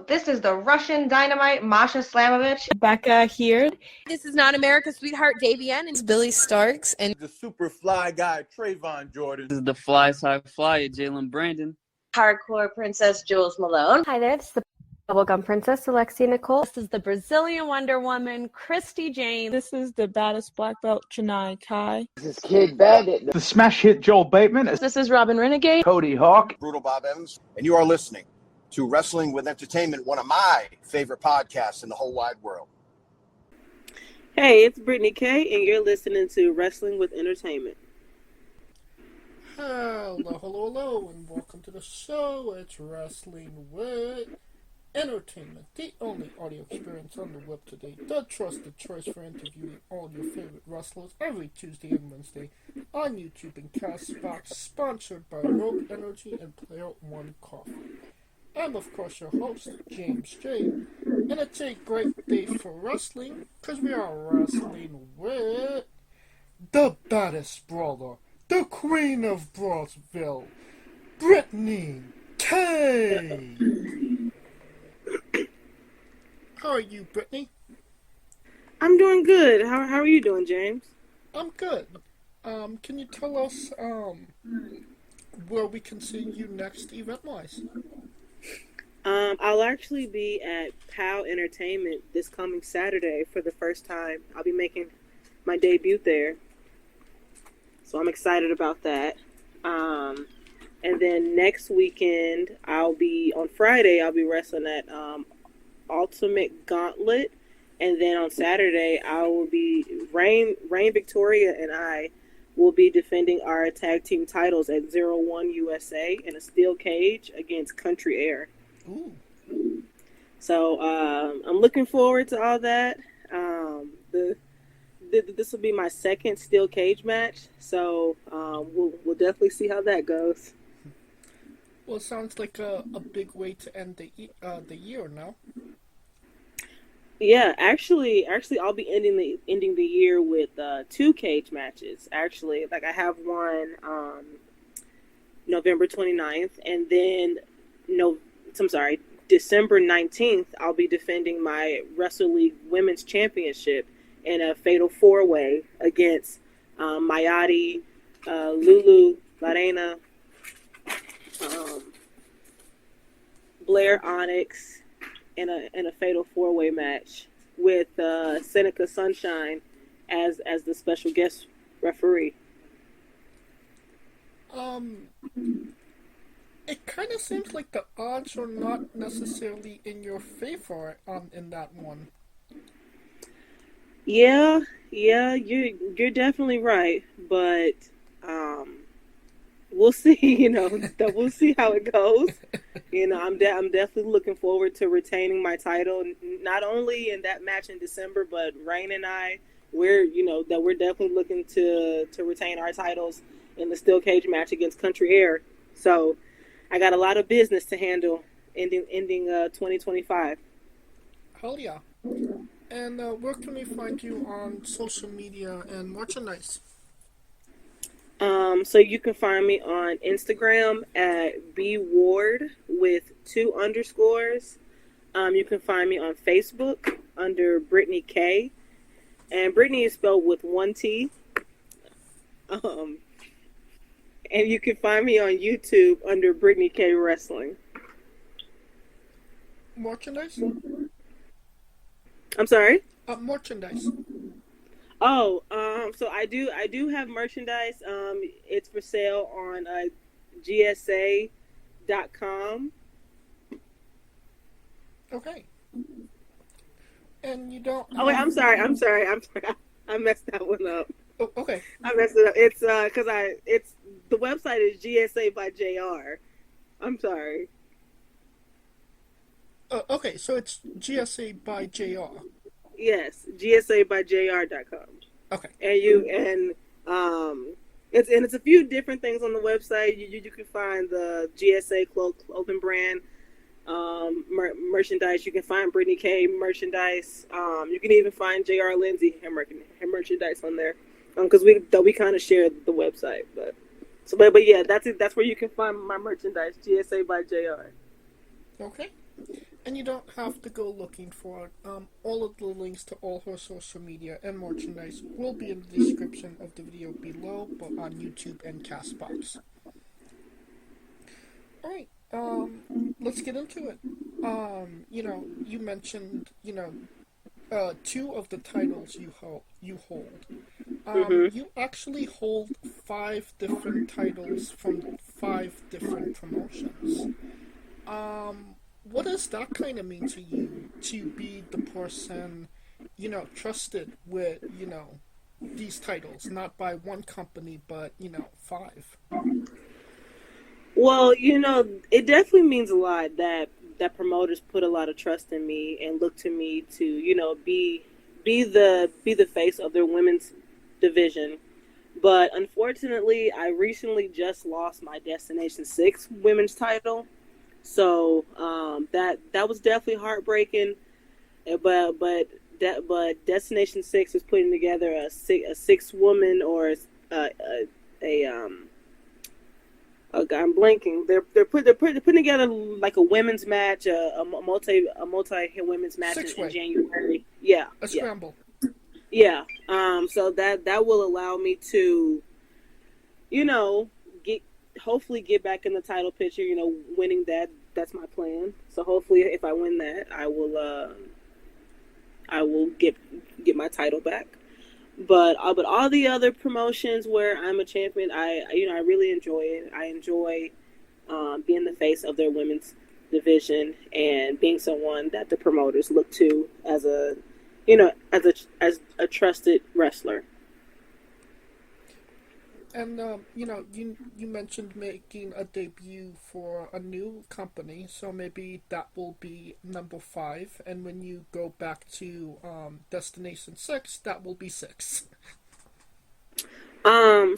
This is the Russian Dynamite, Masha Slamovich. Becca here. This is Not America's Sweetheart, Davian. And It's Billy Starks. And the super fly guy, Trayvon Jordan. This is the fly side flyer, Jalen Brandon. Hardcore Princess, Jules Malone. Hi there, this is the Bubblegum Princess, Alexia Nicole. This is the Brazilian Wonder Woman, Christy Jane. This is the Baddest Black Belt, Britany Kay. This is Kid Bandit. The smash hit Joel Bateman. This is Robin Renegade. Cody Hawk. Brutal Bob Evans. And you are listening to Wrestling with Entertainment, one of my favorite podcasts in the whole wide world. Hey, it's Britany Kay, and you're listening to Wrestling with Entertainment. Hello, and welcome to the show. It's Wrestling with Entertainment, the only audio experience on the web today, the trusted choice for interviewing all your favorite wrestlers every Tuesday and Wednesday on YouTube and Castbox, sponsored by Rogue Energy and Player One Coffee. I'm, of course, your host, James J. And it's a great day for wrestling, because we are wrestling with the Baddest Brawler, the Queen of Brawlerville, Britany Kay. How are you, Britany? I'm doing good. How are you doing, James? I'm good. Can you tell us where we can see you next event-wise? I'll actually be at POW Entertainment this coming Saturday for the first time. I'll be making my debut there. So I'm excited about that. And then next weekend, on Friday, I'll be wrestling at Ultimate Gauntlet. And then on Saturday, I will be, Rahne Victoria and I will be defending our tag team titles at 01 USA in a steel cage against Country Air. Ooh. So I'm looking forward to all that. This will be my second steel cage match, so we'll definitely see how that goes. Well, it sounds like a big way to end the year now. Yeah, actually, I'll be ending the year with 2 cage matches. Actually, like I have one November 29th, and then December 19th, I'll be defending my Wrestle League Women's Championship in a fatal 4-way against Mayati, LULU, REINA, Blair Onyx, in a fatal 4-way match with Seneca Sunshine as the special guest referee. It kind of seems like the odds are not necessarily in your favor in that one. Yeah, you're definitely right, but we'll see. We'll see how it goes. I'm definitely looking forward to retaining my title, not only in that match in December, but Rain and I, we're definitely looking to retain our titles in the steel cage match against Country Air. So I got a lot of business to handle ending 2025. Hell yeah. And where can we find you on social media and merchandise? So you can find me on Instagram at bward with 2 underscores. You can find me on Facebook under Britany Kay. And Britany is spelled with 1 T. And you can find me on YouTube under Britany Kay Wrestling. Merchandise? I'm sorry? Merchandise. Oh, so I do have merchandise. It's for sale on GSA.com. Okay. And you don't... Oh, wait, I'm sorry. I messed that one up. Oh, okay. I messed it up. It's the website is GSA by JR. I'm sorry. Okay, so it's GSA by JR. Yes, GSAbyJR.com. Okay. And it's a few different things on the website. You can find the GSA clothing brand merchandise. You can find Britany Kay merchandise. You can even find JR Linsey her merchandise on there. Because we kind of share the website, but yeah, that's where you can find my merchandise. GSA by JR. Okay. And you don't have to go looking for it. All of the links to all her social media and merchandise will be in the description of the video below, both on YouTube and Castbox. Alright, let's get into it. You mentioned, two of the titles you hold. You actually hold 5 different titles from 5 different promotions. What does that kind of mean to you, to be the person, trusted with, these titles, not by one company, but, 5? Well, it definitely means a lot that promoters put a lot of trust in me and look to me to, be the face of their women's division. But unfortunately, I recently just lost my Destination 6 women's title. So that was definitely heartbreaking. But Destination 6 is putting together a 6-woman or I'm blanking. They're putting together like a women's match, a multi women's match in January. Yeah, a scramble. Yeah. So that will allow me to, hopefully get back in the title picture. Winning that's my plan. So hopefully, if I win that, I will get my title back. But all the other promotions where I'm a champion, I really enjoy it. I enjoy being the face of their women's division and being someone that the promoters look to as a trusted wrestler. And you mentioned making a debut for a new company, so maybe that will be number 5. And when you go back to Destination 6, that will be 6. So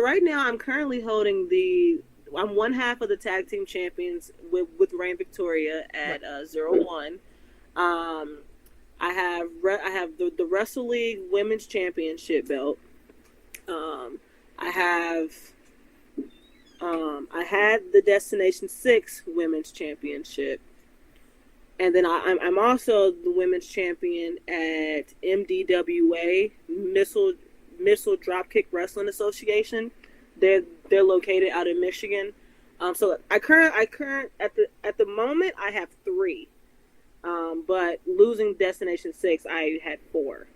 right now I'm currently holding I'm one half of the tag team champions with Rahne Victoria at 0-1. I have the Wrestle League Women's Championship belt. I had the Destination 6 Women's Championship, and then I'm also the Women's Champion at MDWA Missile Dropkick Wrestling Association. They're located out in Michigan. So at the moment I have 3. But losing Destination 6, I had 4.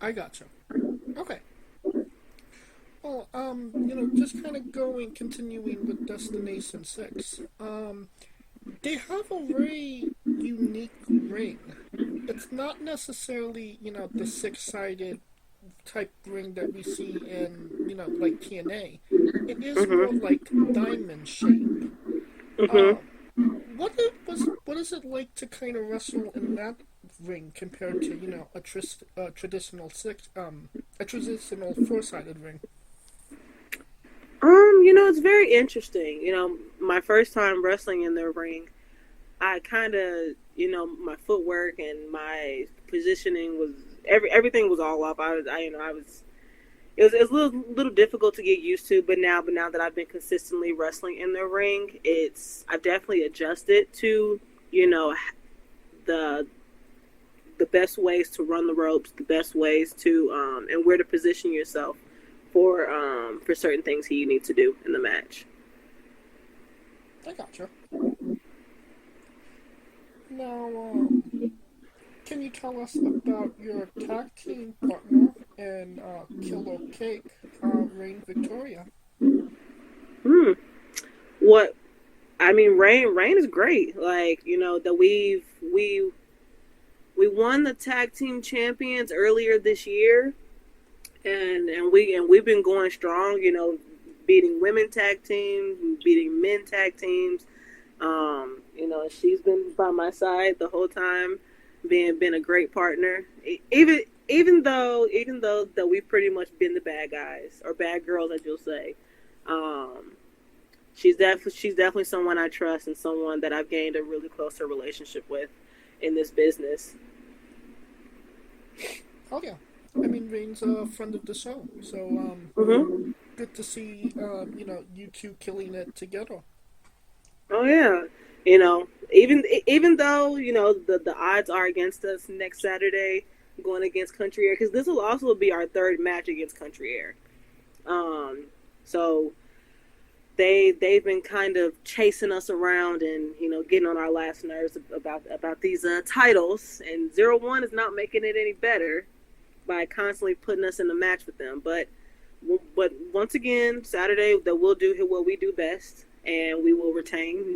I gotcha. Okay. Well, just kind of continuing with Destination 6. They have a very unique ring. It's not necessarily, the 6-sided type ring that we see in, like TNA. It is more like diamond shape. What is it like to kind of wrestle in that ring compared to a traditional 4-sided ring? It's very interesting. My first time wrestling in the ring, I kind of my footwork and my positioning was everything was all off. It was a little difficult to get used to, but now that I've been consistently wrestling in the ring, I've definitely adjusted to, the best ways to run the ropes, the best ways to and where to position yourself for certain things you need to do in the match. I gotcha. Now, can you tell us about your tag team partner and Killer Cake, Rahne Victoria? What? I mean, Rahne is great. Like, that we won the tag team champions earlier this year, and we've been going strong. Beating women tag teams, beating men tag teams. She's been by my side the whole time, been a great partner. Even though that we've pretty much been the bad guys or bad girls, as you'll say. She's definitely someone I trust and someone that I've gained a really closer relationship with in this business. Oh yeah, I mean Rahne's a friend of the show, so good to see you two killing it together. Oh yeah, you know, even though the odds are against us next Saturday going against Country Air, because this will also be our third match against Country Air. So they've been kind of chasing us around and getting on our last nerves about these titles, and 0-1 is not making it any better by constantly putting us in a match with them. But once again, Saturday, that we'll do what we do best, and we will retain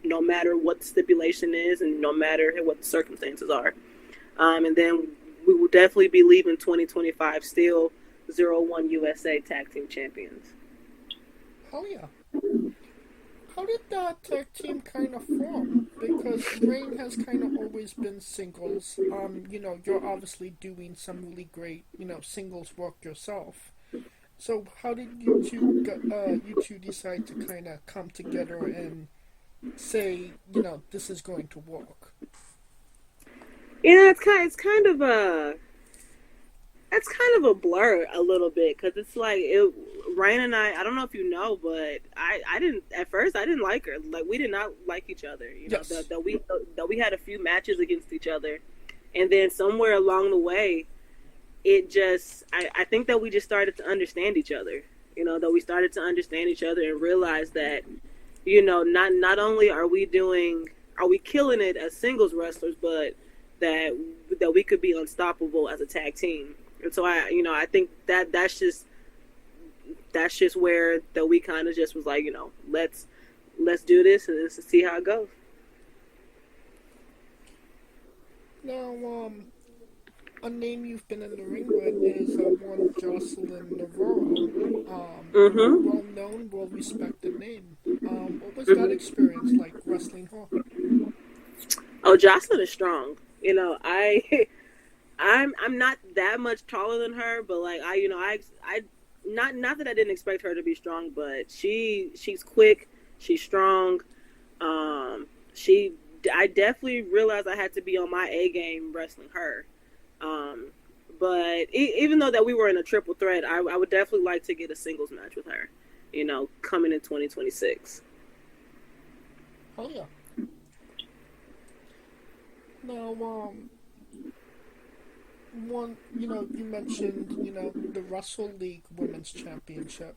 no matter what the stipulation is and no matter what the circumstances are. And then we will definitely be leaving 2025 still 0-1 USA Tag Team Champions. Oh yeah. How did that tag team kind of form? Because Rain has kind of always been singles. You're obviously doing some really great, singles work yourself. So how did you two decide to kind of come together and say, this is going to work? Yeah, it's kind of a blur a little bit, because it's like Ryan and I don't know if you know, but I didn't like her. Like, we did not like each other. Yes. That we had a few matches against each other, and then somewhere along the way, I think that we just started to understand each other. That we started to understand each other and realize that not only are we killing it as singles wrestlers, but that we could be unstoppable as a tag team. And so I think that's just where that we kind of just was like, let's do this and let's see how it goes. Now, a name you've been in the ring with is one Joseline Navarro. Well known, well respected name. What was that experience like wrestling her? Oh, Joseline is strong. I'm not that much taller than her, but like I not that I didn't expect her to be strong, but she's quick, she's strong. I definitely realized I had to be on my A game wrestling her. But even though that we were in a triple threat, I would definitely like to get a singles match with her, coming in 2026. Oh yeah. Now, you mentioned, the Wrestle League Women's Championship.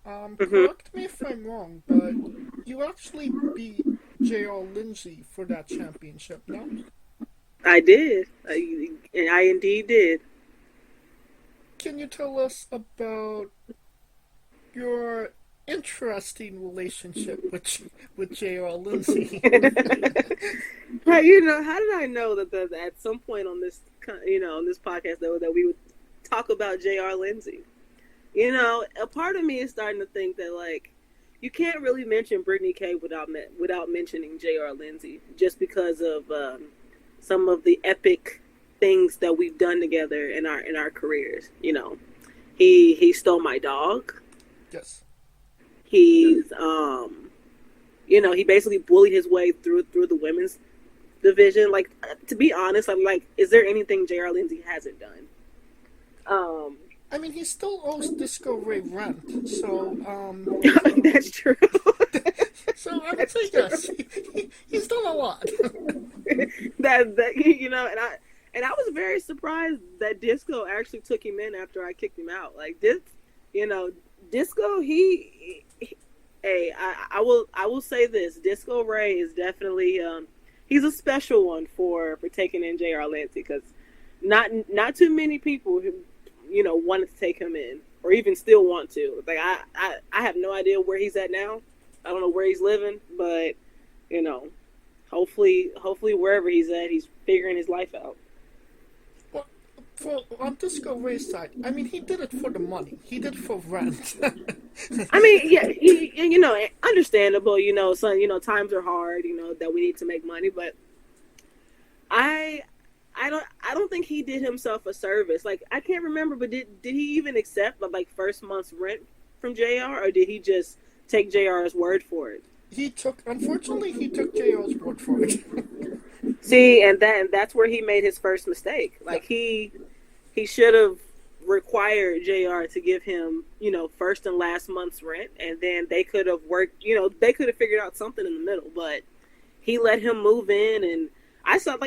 Correct me if I'm wrong, but you actually beat J.R. Linsey for that championship, no? I did. I indeed did. Can you tell us about your interesting relationship with J.R. Linsey? How did I know that at some point on this on this podcast that we would talk about J.R. Linsey? A part of me is starting to think that, like, you can't really mention Britany Kay without mentioning J.R. Linsey, just because of some of the epic things that we've done together in our careers. He stole my dog. Yes. He's he basically bullied his way through the women's division. Like, to be honest, I'm like, is there anything J.R. Linsey hasn't done? I mean, he still owes Disco Ray rent, so that's true. So I would say yes, he's done a lot. And I was very surprised that Disco actually took him in after I kicked him out. Like, Disco, I will say this: Disco Ray is definitely he's a special one for taking in J.R. Linsey, because not too many people who wanted to take him in, or even still want to. Like, I have no idea where he's at now. I don't know where he's living, but hopefully wherever he's at, he's figuring his life out. Well, on Disco Ray's side, I mean, he did it for the money. He did it for rent. I mean, yeah, he, understandable. Times are hard. That we need to make money, but I don't think he did himself a service. Like, I can't remember, but did he even accept first month's rent from JR, or did he just take JR's word for it? Unfortunately, he took JR's word for it. See, and that's where he made his first mistake. Like, he should have, required JR to give him, first and last month's rent, and then they could have worked, they could have figured out something in the middle, but he let him move in, and I saw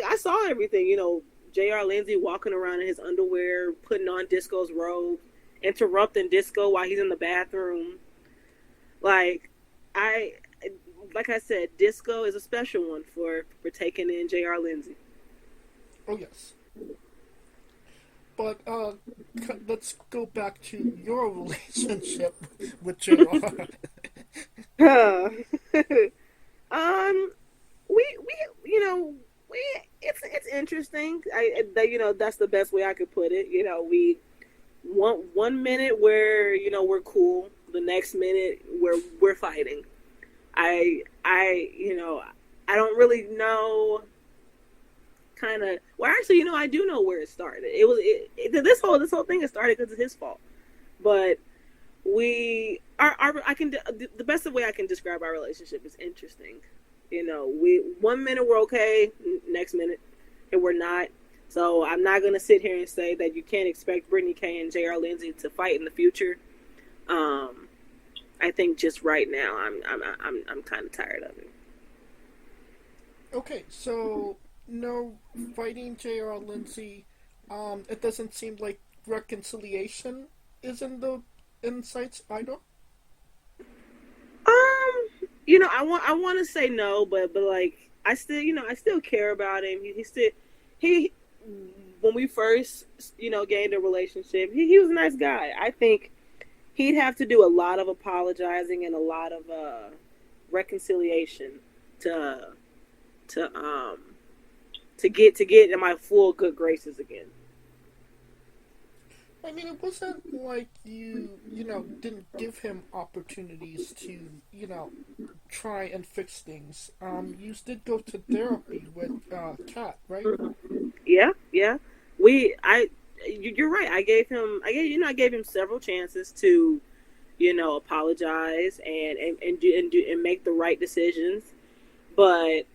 everything, JR Linsey walking around in his underwear, putting on Disco's robe, interrupting Disco while he's in the bathroom. Like I said, Disco is a special one for taking in JR Linsey. Oh, yes. But let's go back to your relationship with JR. It's interesting. That's the best way I could put it. We one minute where we're cool, the next minute we're fighting. I don't really know. I do know where it started. This whole thing has started because of his fault. But the best way I can describe our relationship is interesting. 1 minute we're okay, next minute and we're not. So I'm not gonna sit here and say that you can't expect Britany Kay and JR Linsey to fight in the future. I think just right now I'm kind of tired of it. Okay, so no fighting JR Linsey. It doesn't seem like reconciliation is in the insights either. I want to say no, but like I still care about him. He when we first gained a relationship, he was a nice guy. I think he'd have to do a lot of apologizing and a lot of reconciliation to get in my full good graces again. I mean, it wasn't like you didn't give him opportunities to, try and fix things. You did go to therapy with Kat, right? Yeah. You're right. I gave him several chances to, apologize and make the right decisions. But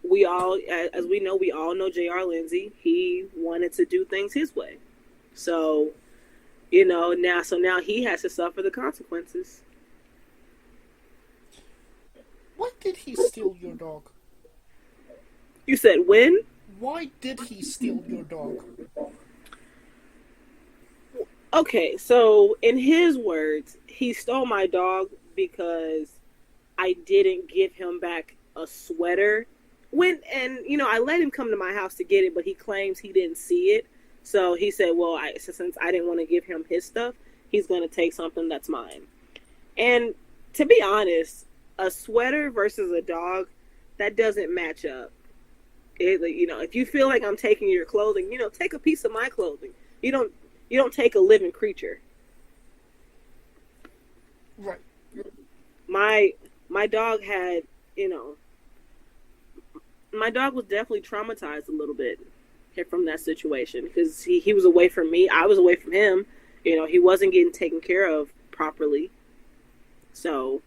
we all know JR Linsey. He wanted to do things his way. So, now he has to suffer the consequences. Why did he steal your dog? You said when? Why did he steal your dog? Okay, so in his words, he stole my dog because I didn't give him back a sweater. I let him come to my house to get it, but he claims he didn't see it. So he said, well, since I didn't want to give him his stuff, he's going to take something that's mine. And to be honest, a sweater versus a dog, that doesn't match up. If you feel like I'm taking your clothing, take a piece of my clothing. You don't take a living creature. Right. My dog had, my dog was definitely traumatized a little bit from that situation because he was away from me. I was away from him. He wasn't getting taken care of properly. So,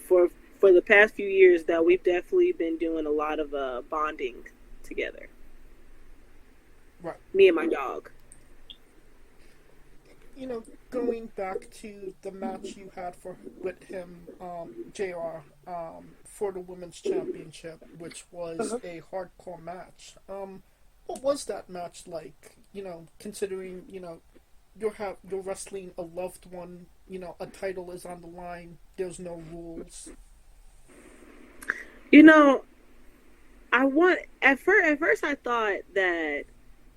for the past few years that we've definitely been doing a lot of bonding together. Right. Me and my dog. Going back to the match you had with him, JR, for the Women's Championship, which was a hardcore match. What was that match like? Considering, you're wrestling a loved one, a title is on the line, there's no rules. At first I thought that,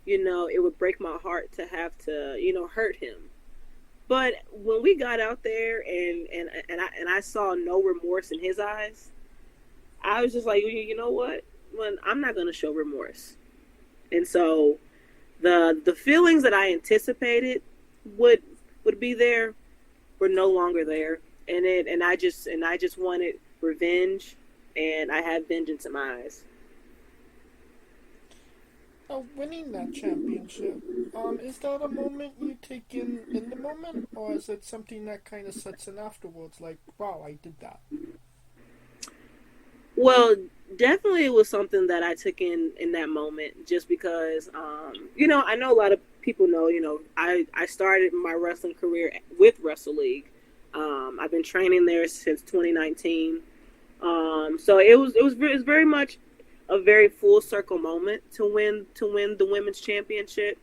it would break my heart to have to, hurt him. But when we got out there and I saw no remorse in his eyes, I was just like, you know what? I'm not going to show remorse. And so the feelings that I anticipated would be there were no longer there. And I just wanted revenge, and I had vengeance in my eyes. Winning that championship, is that a moment you take in the moment, or is it something that kind of sets in afterwards, like, wow, I did that? Well, definitely it was something that I took in that moment just because, I know a lot of people know, I started my wrestling career with Wrestle League. I've been training there since 2019. So it was very much a very full circle moment to win the women's championship.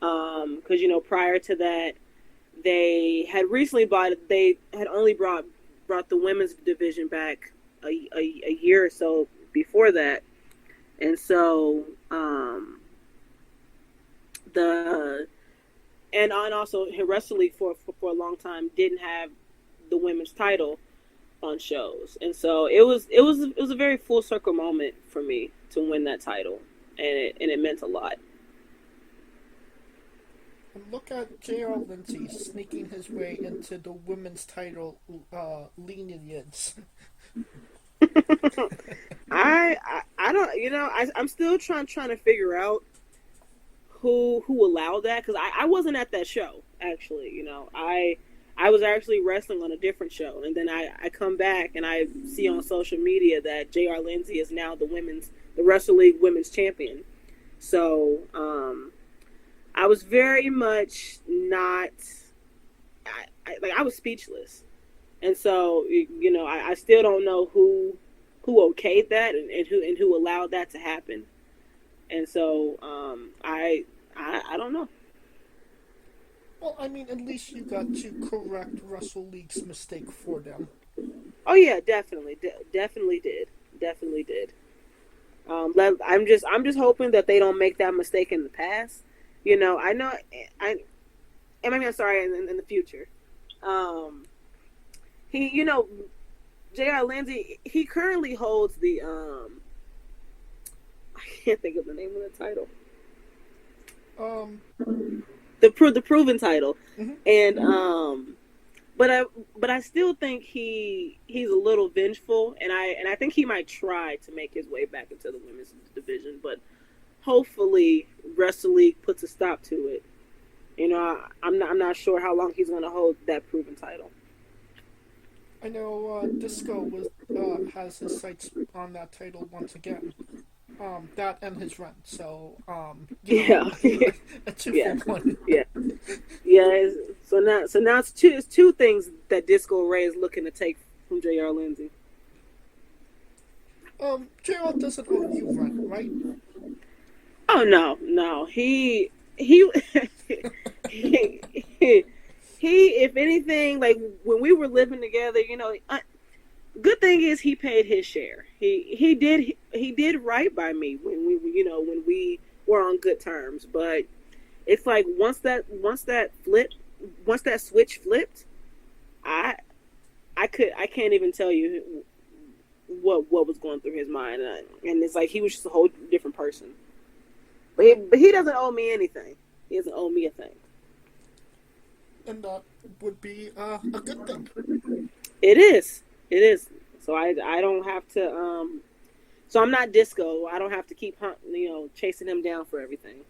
Because, prior to that, they had recently only brought the women's division back a year or so before that, and so and also Wrestle League for a long time didn't have the women's title on shows, and so it was a very full circle moment for me to win that title, and it meant a lot. Look at J.R. Linsey sneaking his way into the women's title lineage. I don't, I'm still trying to figure out who allowed that, because I wasn't at that show, actually. I was actually wrestling on a different show, and then I come back and I see on social media that J.R. Linsey is now the Wrestle League women's champion. So I was very much not, I was speechless. And so, I still don't know who okayed that and who allowed that to happen. And so, I don't know. Well, I mean, at least you got to correct Wrestle League's mistake for them. Oh yeah, definitely did. I'm just hoping that they don't make that mistake in the past. In the future. He, J.R. Linsey, he currently holds the I can't think of the name of the title. The proven title. Mm-hmm. And but I still think he's a little vengeful, and I think he might try to make his way back into the women's division, but hopefully Wrestle League puts a stop to it. I'm not sure how long he's going to hold that proven title. I know Disco has his sights on that title once again. That and his run. So Yeah. a two-for-one. Yeah. So now it's two things that Disco Ray is looking to take from J.R. Linsey. JR doesn't owe you run, right? Oh no. He if anything, like when we were living together, good thing is he paid his share. He did right by me when we were on good terms. But it's like once that switch flipped, I can't even tell you what was going through his mind, and it's like he was just a whole different person. But he doesn't owe me anything. He doesn't owe me a thing. And that would be a good thing. It is. So I don't have to. So I'm not Disco. I don't have to keep chasing him down for everything.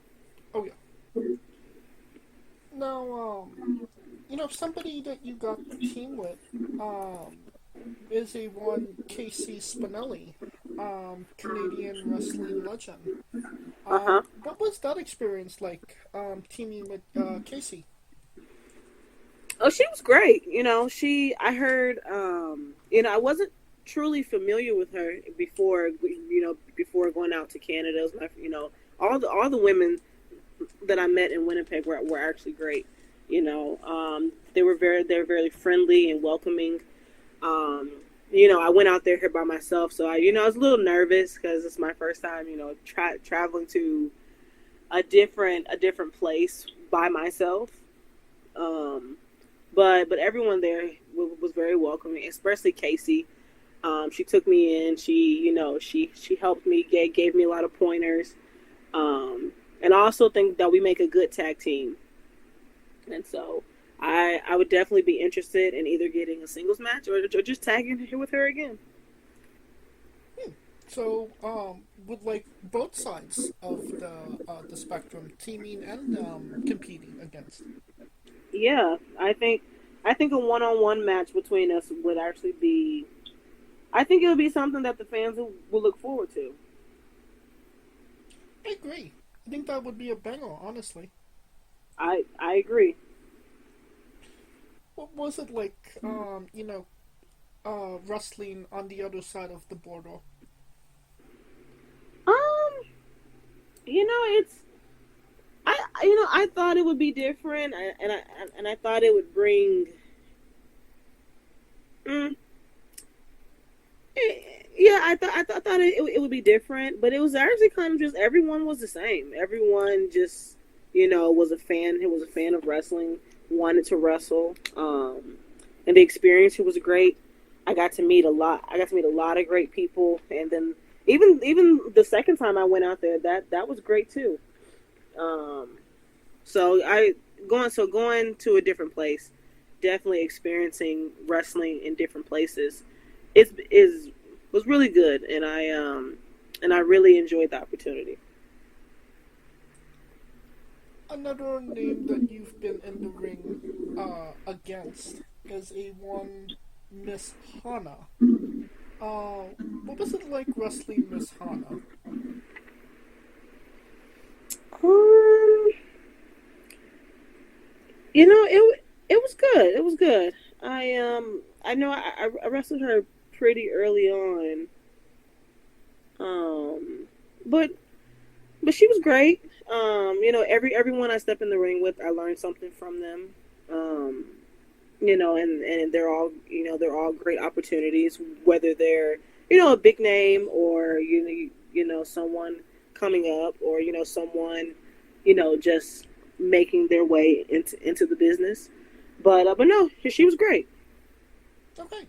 Oh yeah. Now, somebody that you got the team with, is a one Casey Spinelli, Canadian wrestling legend. What was that experience like, teaming with Casey? Oh, she was great. I heard, I wasn't truly familiar with her before going out to Canada. It was all the women that I met in Winnipeg were actually great. They were very friendly and welcoming. I went out there here by myself, so I was a little nervous because it's my first time, traveling to a different place by myself. But everyone there was very welcoming, especially Casey. She took me in. She helped me, gave me a lot of pointers. And I also think that we make a good tag team. And so I would definitely be interested in either getting a singles match or just tagging here with her again. So, would like both sides of the spectrum teaming and competing against? Yeah, I think a one-on-one match between us would actually be I think it would be something that the fans will look forward to. I agree. I think that would be a banger, honestly. I agree. What was it like, wrestling on the other side of the border? I thought it would be different, and I thought it would bring. Yeah, I thought it would be different, but it was actually kind of just everyone was the same. Everyone just was a fan. Who was a fan of wrestling, wanted to wrestle, and the experience was great. I got to meet a lot. I got to meet a lot of great people, and then even the second time I went out there, that was great too. So going to a different place, definitely experiencing wrestling in different places, was really good, and I really enjoyed the opportunity. Another name that you've been in the ring against is a one Miss Hana. What was it like wrestling Miss Hana? It was good. It was good. I know I wrestled her pretty early on. But she was great. Everyone I step in the ring with, I learned something from them. And they're all great opportunities, whether they're a big name or someone coming up, or someone just making their way into the business. But no, she was great. Okay.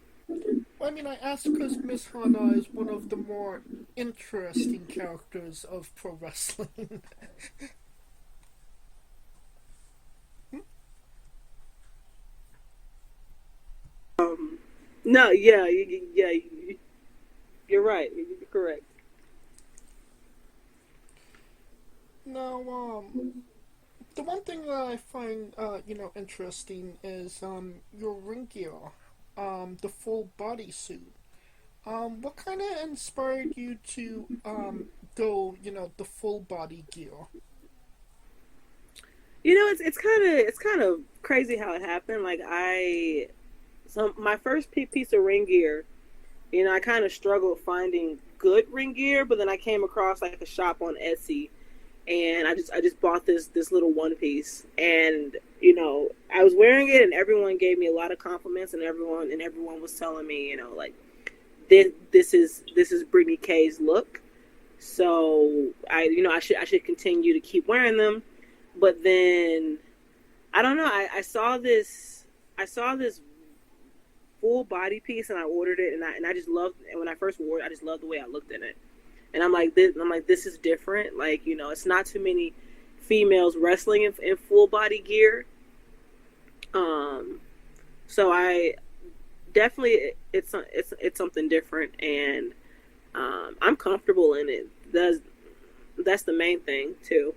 Well, I mean, I asked because Miss Hana is one of the more interesting characters of pro wrestling. No, yeah, you're right. You're correct. Now, the one thing that I find, interesting is your ring gear, the full body suit. What kind of inspired you to go, the full body gear? It's kind of crazy how it happened. Like my first piece of ring gear, I kind of struggled finding good ring gear, but then I came across like a shop on Etsy, and I just bought this little one piece, and I was wearing it, and everyone gave me a lot of compliments, and everyone was telling me, like this is Britany Kay's look. So I should continue to keep wearing them. But then I don't know, I saw this full body piece, and I ordered it, and I just loved, and when I first wore it, I just loved the way I looked in it. And I'm like, this is different. Like, it's not too many females wrestling in full body gear. So I definitely, it's something different, and I'm comfortable in it. That's the main thing too.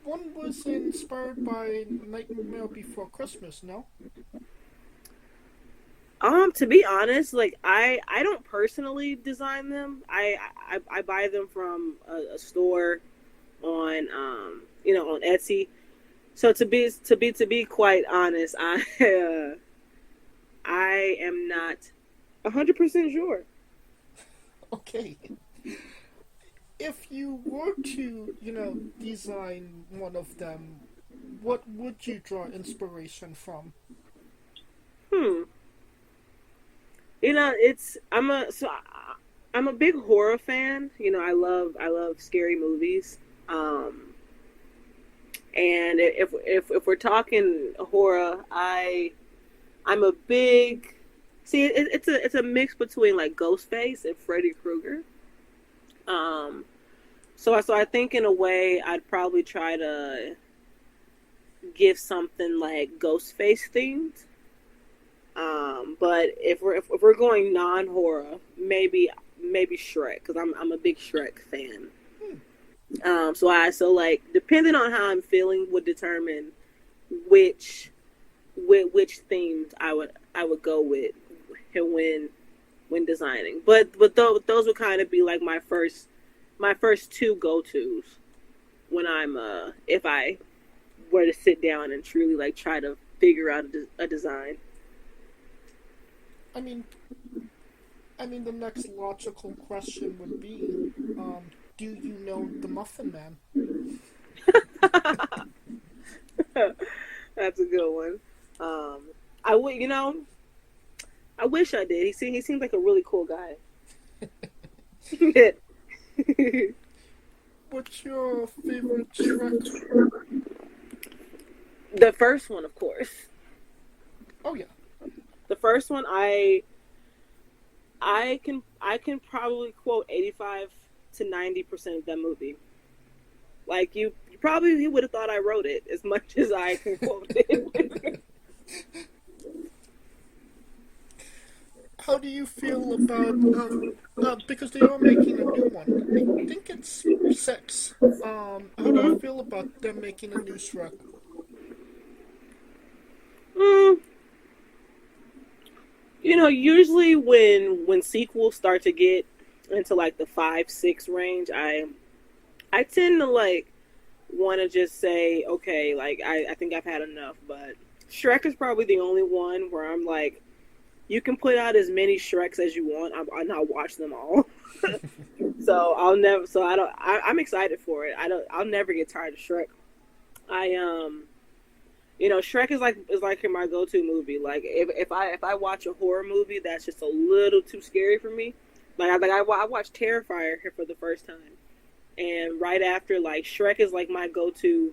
One was inspired by Nightmare Before Christmas, no? To be honest, like I don't personally design them. I buy them from a store on on Etsy. So to be quite honest, I am not 100% sure. Okay. If you were to, design one of them, what would you draw inspiration from? I'm a big horror fan. I love scary movies. And if we're talking horror, I'm a big it's a mix between like Ghostface and Freddy Krueger. So I think in a way I'd probably try to give something like Ghostface themed. But if we're going non-horror, maybe Shrek, because I'm a big Shrek fan. So like depending on how I'm feeling would determine which which themes I would go with when designing. But those would kind of be like my first two go-tos when I'm if I were to sit down and truly like try to figure out a design. I mean, the next logical question would be, do you know the Muffin Man? That's a good one. I wish I did. He seems like a really cool guy. What's your favorite Shrek? The first one, of course. Oh yeah. The first one, I can probably quote 85 to 90% of that movie. Like you probably would have thought I wrote it as much as I can quote it. How do you feel about because they are making a new one? I think it's 6. How do you feel about them making a new Shrek? Usually when sequels start to get into like the 5-6 range, I tend to like want to just say, okay, like I think I've had enough. But Shrek is probably the only one where I'm like, you can put out as many Shreks as you want. I'll not watch them all. So I'm excited for it. I'll never get tired of Shrek. Shrek is like my go-to movie. Like if I watch a horror movie that's just a little too scary for me, I watched Terrifier here for the first time, and right after, like, Shrek is like my go-to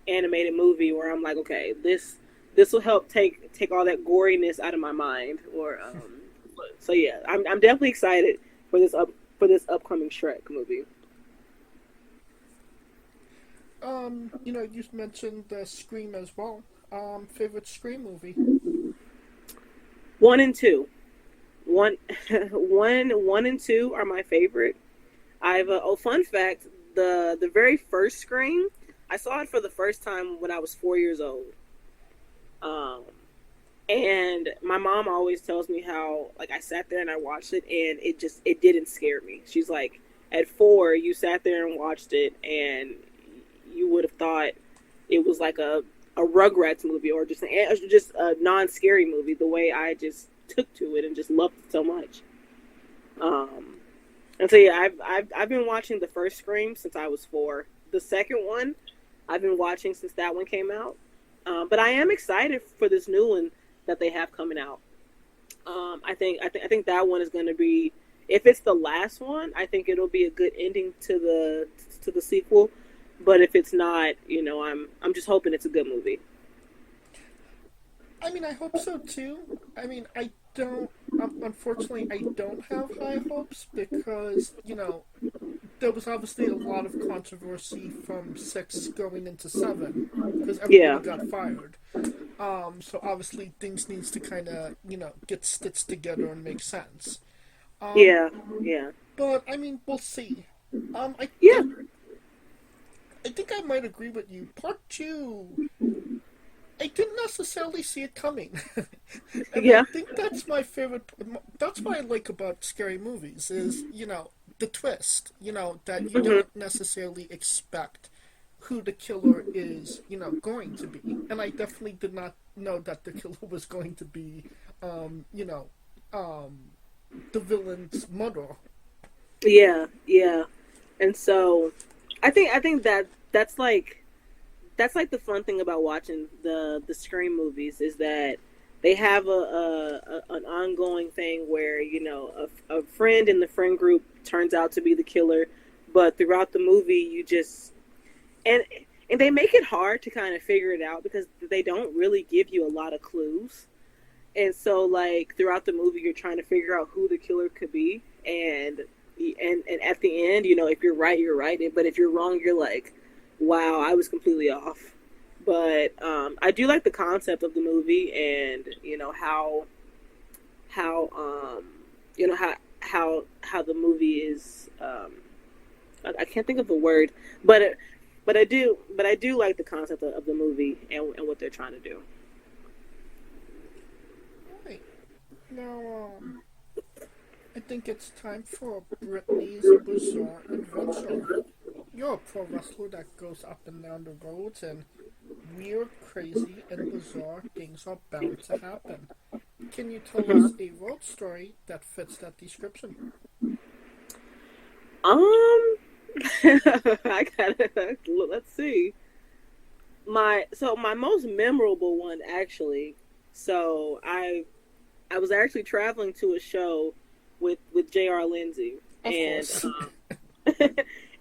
animated movie where I'm like, okay, this will help take all that goriness out of my mind. Or so yeah, I'm definitely excited for this upcoming Shrek movie. You mentioned the Scream as well. Favorite Scream movie? 1 and 2. One and 2 are my favorite. I've fun fact, the very first Scream, I saw it for the first time when I was 4 years old. And my mom always tells me how, like, I sat there and I watched it and it didn't scare me. She's like, at 4, you sat there and watched it and you would have thought it was like a Rugrats movie or just a non-scary movie, the way I just took to it and just loved it so much. And so yeah, I've been watching the first Scream since I was 4. The second one I've been watching since that one came out. But I am excited for this new one that they have coming out. I think that one is going to be, if it's the last one, I think it'll be a good ending to the sequel. But if it's not, I'm just hoping it's a good movie. I mean, I hope so too. I mean, unfortunately, I don't have high hopes because, there was obviously a lot of controversy from 6 going into 7 because everybody got fired. So obviously things needs to kind of, get stitched together and make sense. Yeah. But, I mean, we'll see. I think I might agree with you. Part 2, I didn't necessarily see it coming. And I think that's my favorite. That's what I like about scary movies is, the twist, that you don't necessarily expect who the killer is, going to be. And I definitely did not know that the killer was going to be, the villain's mother. Yeah. And so I think that's like the fun thing about watching the Scream movies is that they have an ongoing thing where a friend in the friend group turns out to be the killer, but throughout the movie you just and they make it hard to kind of figure it out because they don't really give you a lot of clues, and so like throughout the movie you're trying to figure out who the killer could be, and at the end, if you're right, you're right, but if you're wrong, you're like, wow, I was completely off. But I do like the concept of the movie, and how the movie is. I can't think of the word, but I do like the concept of the movie and what they're trying to do. Now, I think it's time for Britany's Bizarre Adventure. You're a pro wrestler that goes up and down the roads, and weird, crazy, and bizarre things are bound to happen. Can you tell us a road story that fits that description? I gotta let's see. My most memorable one actually. So I was actually traveling to a show with J.R. Linsey, and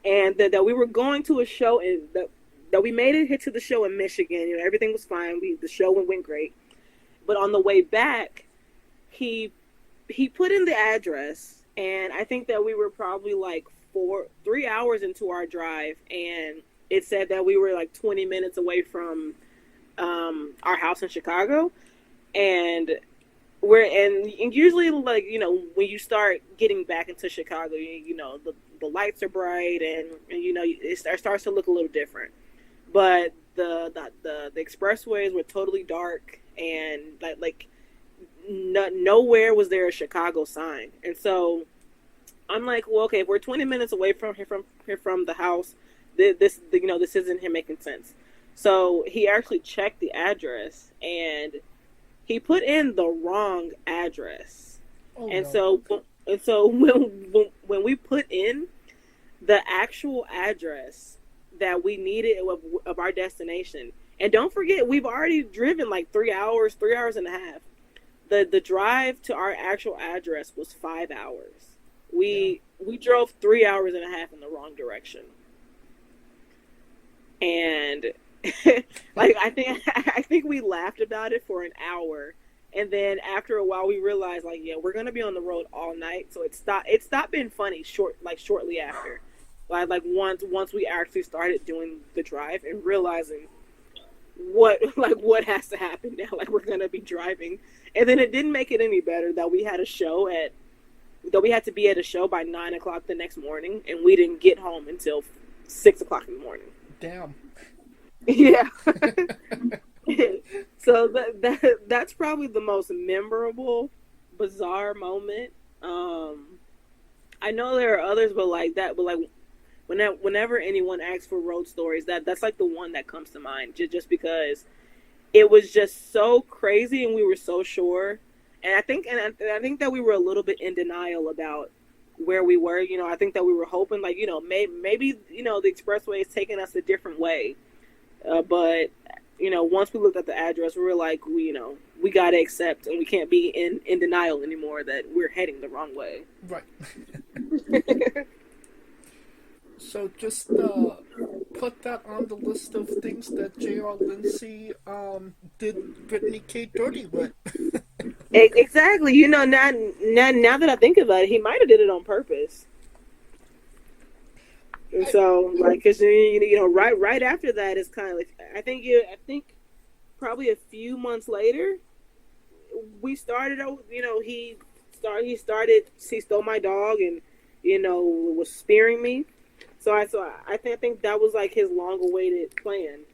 and that we were going to a show, and that we made it hit to the show in Michigan. You know, everything was fine. The show went great, but on the way back, he put in the address, and I think that we were probably like 3 hours into our drive, and it said that we were like 20 minutes away from our house in Chicago, and usually, like, you know, when you start getting back into Chicago, you know, the lights are bright, and you know, it starts to look a little different. But the expressways were totally dark, and nowhere was there a Chicago sign. And so I'm like, well, okay, if we're 20 minutes away from the house, this isn't him making sense. So he actually checked the address, and he put in the wrong address. So when we put in the actual address that we needed of our destination, and don't forget, we've already driven like 3 hours and a half. The drive to our actual address was 5 hours. We drove 3 hours and a half in the wrong direction. And like, I think we laughed about it for an hour, and then after a while we realized, like, yeah, we're gonna be on the road all night. So it stopped being funny shortly after. Like once we actually started doing the drive and realizing what has to happen now. Like, we're gonna be driving, and then it didn't make it any better that we had to be at a show by 9 o'clock the next morning, and we didn't get home until 6 o'clock in the morning. Damn. Yeah. So that's probably the most memorable, bizarre moment. I know there are others, but whenever anyone asks for road stories, that's like the one that comes to mind, just because it was just so crazy, and we were so sure. And I think that we were a little bit in denial about where we were. You know, I think that we were hoping, like, you know, maybe you know, the expressway is taking us a different way. But you know, once we looked at the address, we were like, we got to accept, and we can't be in denial anymore that we're heading the wrong way. Right. So just put that on the list of things that J.R. Linsey did Britany Kay dirty with. Exactly. You know, now that I think about it, he might have did it on purpose. And so, like, cause you know, right after that is kind of like, I think probably a few months later, we started. You know, he stole my dog, and you know, was spearing me. So I think that was like his long-awaited plan.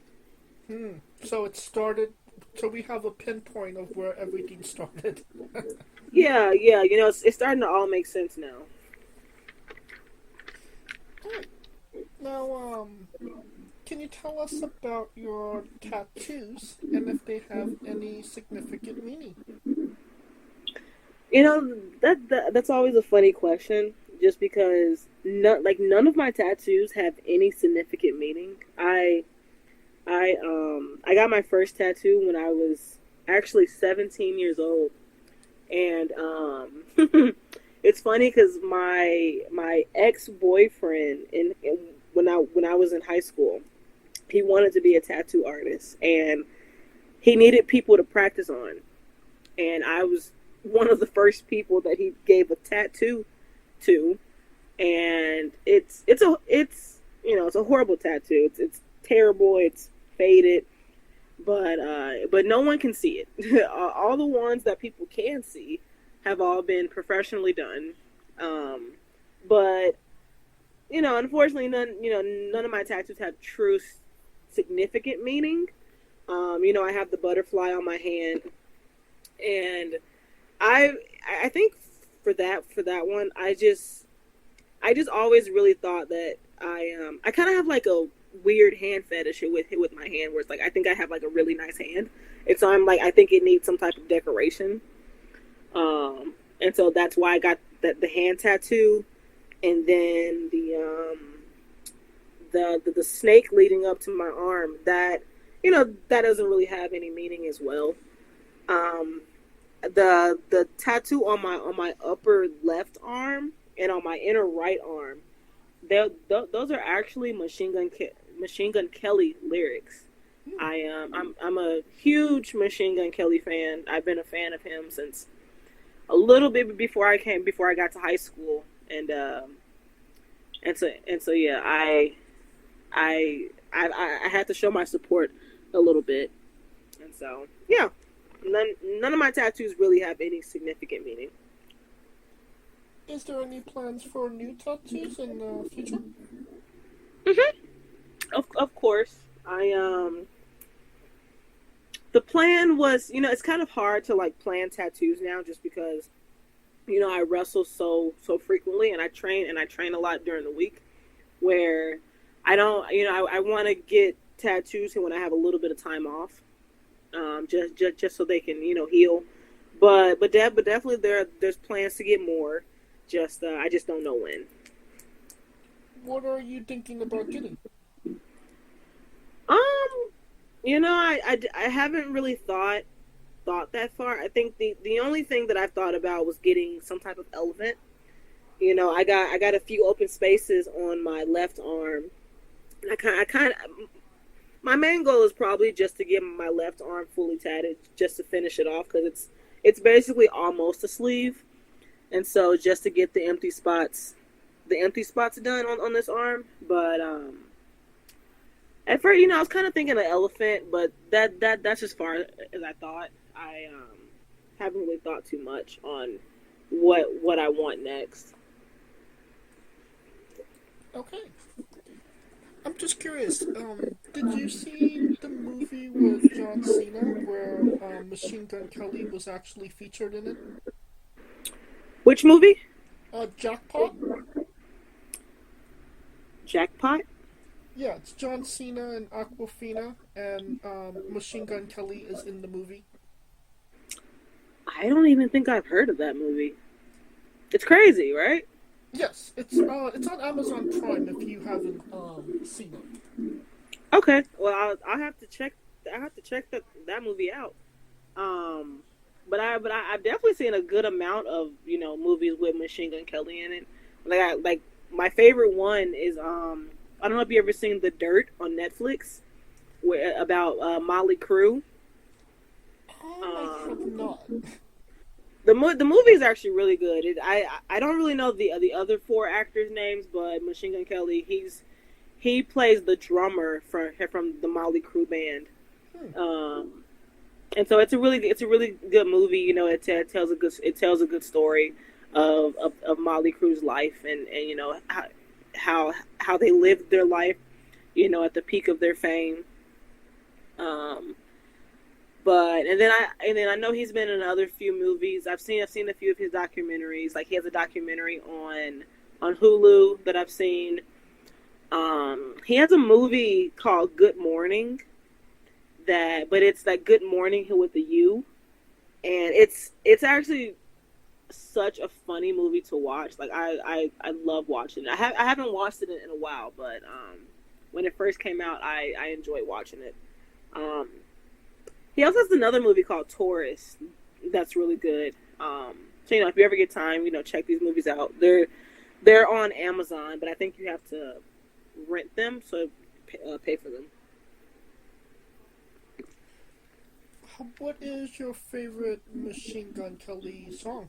So it started. So we have a pinpoint of where everything started. Yeah. You know, it's starting to all make sense now. Now, can you tell us about your tattoos and if they have any significant meaning? You know, that's always a funny question, just because none of my tattoos have any significant meaning. I got my first tattoo when I was actually 17 years old, and it's funny because my ex-boyfriend when I was in high school, he wanted to be a tattoo artist, and he needed people to practice on, and I was one of the first people that he gave a tattoo to, and it's you know, it's a horrible tattoo. It's terrible. It's faded, but no one can see it. All the ones that people can see have all been professionally done, but you know, unfortunately, none of my tattoos have true significant meaning. You know, I have the butterfly on my hand, and I think for that one, I just always really thought that I kind of have like a weird hand fetish with my hand, where it's like I think I have like a really nice hand, and so I'm like I think it needs some type of decoration, and so that's why I got the hand tattoo, and then the snake leading up to my arm, that that doesn't really have any meaning as well. The tattoo on my upper left arm and on my inner right arm, those are actually Machine Gun Kelly lyrics. I'm a huge Machine Gun Kelly fan. I've been a fan of him since a little bit before I got to high school, and so yeah, I had to show my support a little bit, and so yeah, none of my tattoos really have any significant meaning. Is there any plans for new tattoos in the future? Of course, the plan was, it's kind of hard to like plan tattoos now, just because, I wrestle so frequently, and I train a lot during the week, where I don't, I want to get tattoos when I have a little bit of time off, just so they can, heal. But definitely there's plans to get more. I just don't know when. What are you thinking about getting? I haven't really thought that far. I think the only thing that I've thought about was getting some type of elephant. I got a few open spaces on my left arm. My main goal is probably just to get my left arm fully tatted, just to finish it off, because it's basically almost a sleeve, and so just to get the empty spots done on this arm. But at first, I was kind of thinking an elephant, but that's as far as I thought. I haven't really thought too much on what I want next. Okay. I'm just curious, did you see the movie with John Cena where Machine Gun Kelly was actually featured in it? Which movie? Jackpot? Jackpot? Yeah, it's John Cena and Aquafina, and Machine Gun Kelly is in the movie. I don't even think I've heard of that movie. It's crazy, right? Yes, it's on Amazon Prime if you haven't seen it. Okay, well I'll have to check. I have to check that movie out. But I've definitely seen a good amount of movies with Machine Gun Kelly in it. Like my favorite one is I don't know if you ever seen The Dirt on Netflix, about Motley Crue. I have not. The movie is actually really good. I don't really know the other four actors' names, but Machine Gun Kelly, he plays the drummer from the Motley Crue band, and so it's a really good movie. It tells a good story of Motley Crue's life, and how they lived their life, at the peak of their fame. And then I know he's been in other few movies. I've seen a few of his documentaries. Like, he has a documentary on Hulu that I've seen. He has a movie called Good Morning, but it's like Good Morning with a U, and it's actually such a funny movie to watch. Like, I love watching it. I haven't watched it in a while, but when it first came out, I enjoyed watching it. He also has another movie called Taurus that's really good. So if you ever get time, check these movies out. They're on Amazon, but I think you have to rent them, so pay for them. What is your favorite Machine Gun Kelly song?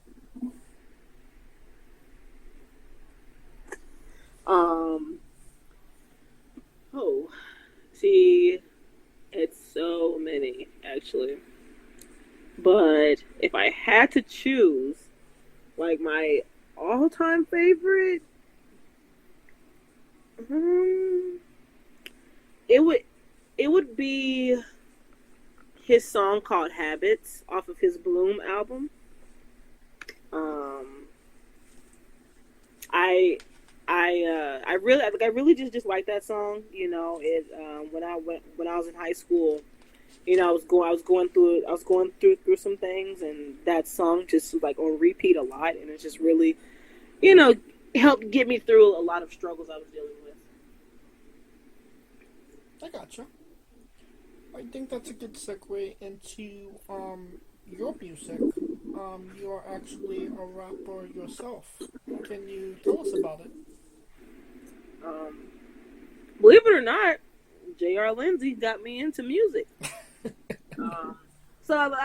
It's so many, actually. But if I had to choose, like, my all-time favorite, it would be his song called Habits off of his Bloom album. I really just like that song. You know, it when I was in high school, you know, I was going through some things, and that song just was like on repeat a lot, and it just really, you know, helped get me through a lot of struggles I was dealing with. I gotcha. I think that's a good segue into your music. You're actually a rapper yourself. Can you tell us about it? Believe it or not, J.R. Linsey got me into music. So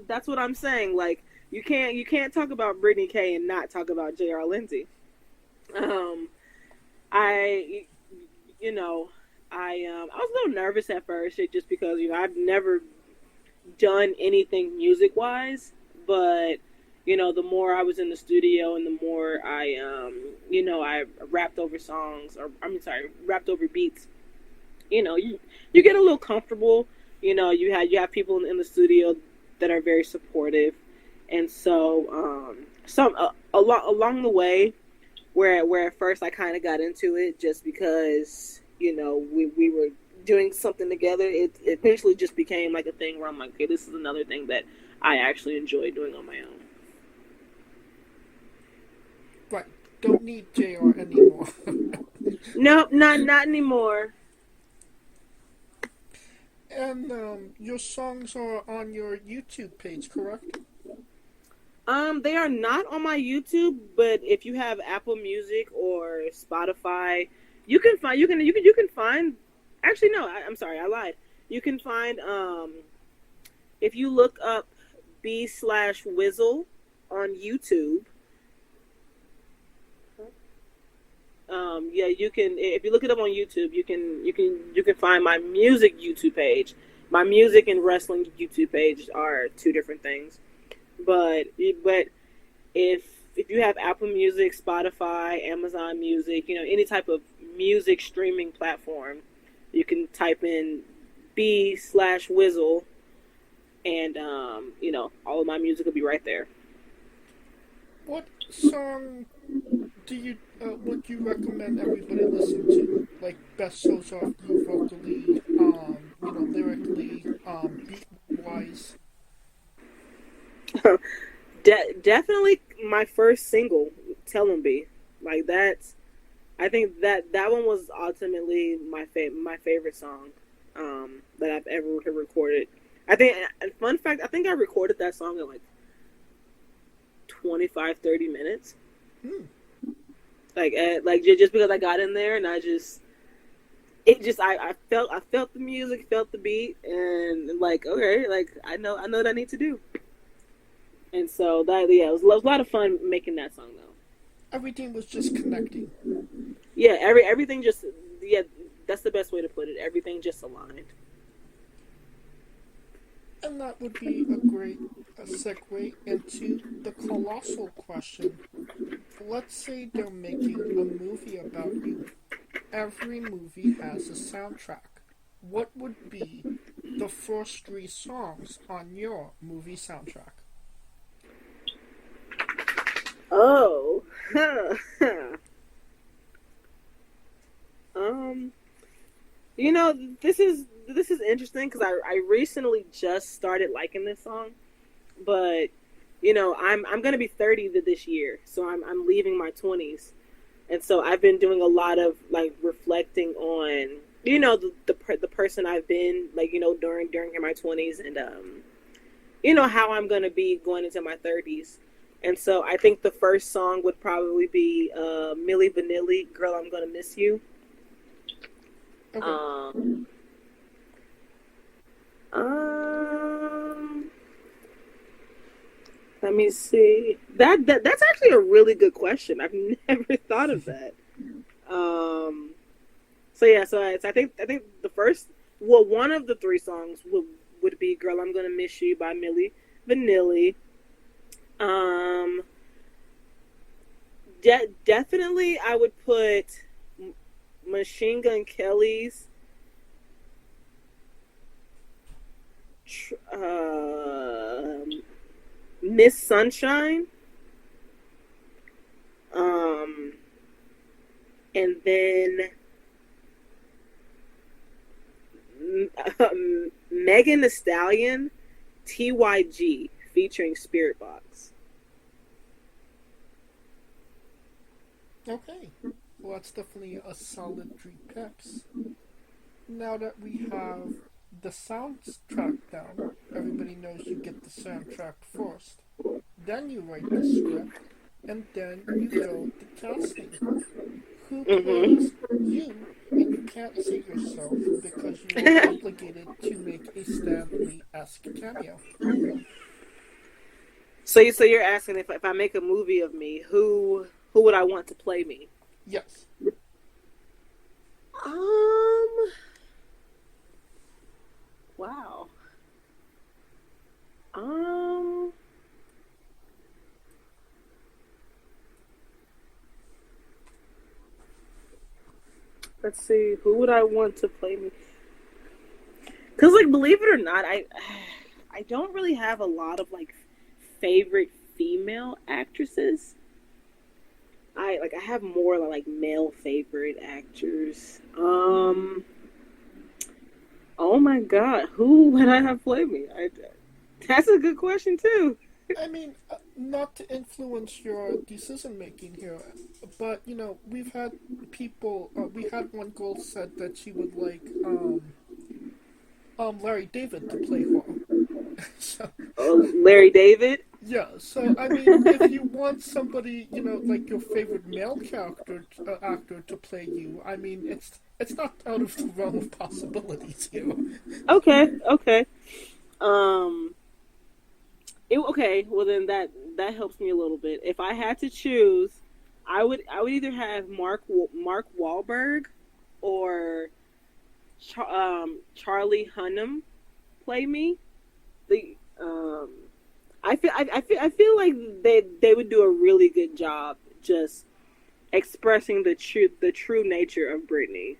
that's what I'm saying. Like, you can't talk about Britany Kay and not talk about J.R. Linsey. I was a little nervous at first, just because, you know, I've never done anything music wise, but, you know, the more I was in the studio and the more I rapped over rapped over beats, you know, you get a little comfortable. You know, you have people in the studio that are very supportive, and so along the way, where at first I kind of got into it just because, you know, we were doing something together, it eventually just became like a thing where I'm like, okay, this is another thing that I actually enjoy doing on my own. Right. Don't need JR anymore. Nope, not anymore. And your songs are on your YouTube page, correct? They are not on my YouTube, but if you have Apple Music or Spotify, you can find. Actually, no, I'm sorry, I lied. You can find if you look up B/Wizzle on YouTube. You can. If you look it up on YouTube, you can find my music YouTube page. My music and wrestling YouTube page are two different things. But if you have Apple Music, Spotify, Amazon Music, you know, any type of music streaming platform, you can type in B/Wizzle, and you know, all of my music will be right there. What song would you recommend everybody listen to? Like, best shows off you vocally, you know, lyrically, beat wise. Definitely my first single, Tell 'Em B. Like, I think that one was ultimately my favorite song that I've ever recorded. I think, fun fact, I think I recorded that song in like 25-30 minutes. Like just because I got in there and I felt the music, felt the beat, and like, okay, like I know what I need to do. And so it was a lot of fun making that song though. Everything was just connecting. Yeah, everything just, that's the best way to put it. Everything just aligned. And that would be a great segue into the colossal question. Let's say they're making a movie about you. Every movie has a soundtrack. What would be the first 3 songs on your movie soundtrack? Oh. You know, this is interesting because I recently just started liking this song, but you know, I'm gonna be 30 this year, so I'm leaving my 20s, and so I've been doing a lot of like reflecting on, you know, the person I've been, like, you know, during my 20s, and you know, how I'm gonna be going into my 30s. And so I think the first song would probably be Milli Vanilli, Girl, I'm Gonna Miss You. Okay. Let me see. That's actually a really good question. I've never thought of that. So I think the first, well, one of the 3 songs would be Girl, I'm Gonna Miss You by Milli Vanilli. Definitely I would put Machine Gun Kelly's Miss Sunshine. And then Megan Thee Stallion, TYG, featuring Spirit Box. Okay. Well, that's definitely a solid 3 picks. Now that we have the soundtrack down, everybody knows you get the soundtrack first. Then you write the script, and then you go to casting. Who plays you? And you can't say yourself because you are obligated to make a Stan Lee-esque cameo. So you're asking if I make a movie of me, who would I want to play me? Yes. Wow. Let's see, who would I want to play me? Because, like, believe it or not, I don't really have a lot of, like, favorite female actresses. I have more, like, male favorite actors. Oh my god, who would I have play me? That's a good question, too. I mean, not to influence your decision making here, but you know, we've had people. We had one girl said that she would like Larry David to play her. So, Larry David? Yeah. So I mean, if you want somebody, you know, like your favorite male actor to play you, I mean, it's not out of the realm of possibilities here. Okay. Okay, well then that helps me a little bit. If I had to choose, I would either have Mark Wahlberg or Charlie Hunnam play me. I feel like they would do a really good job just expressing the true nature of Britney.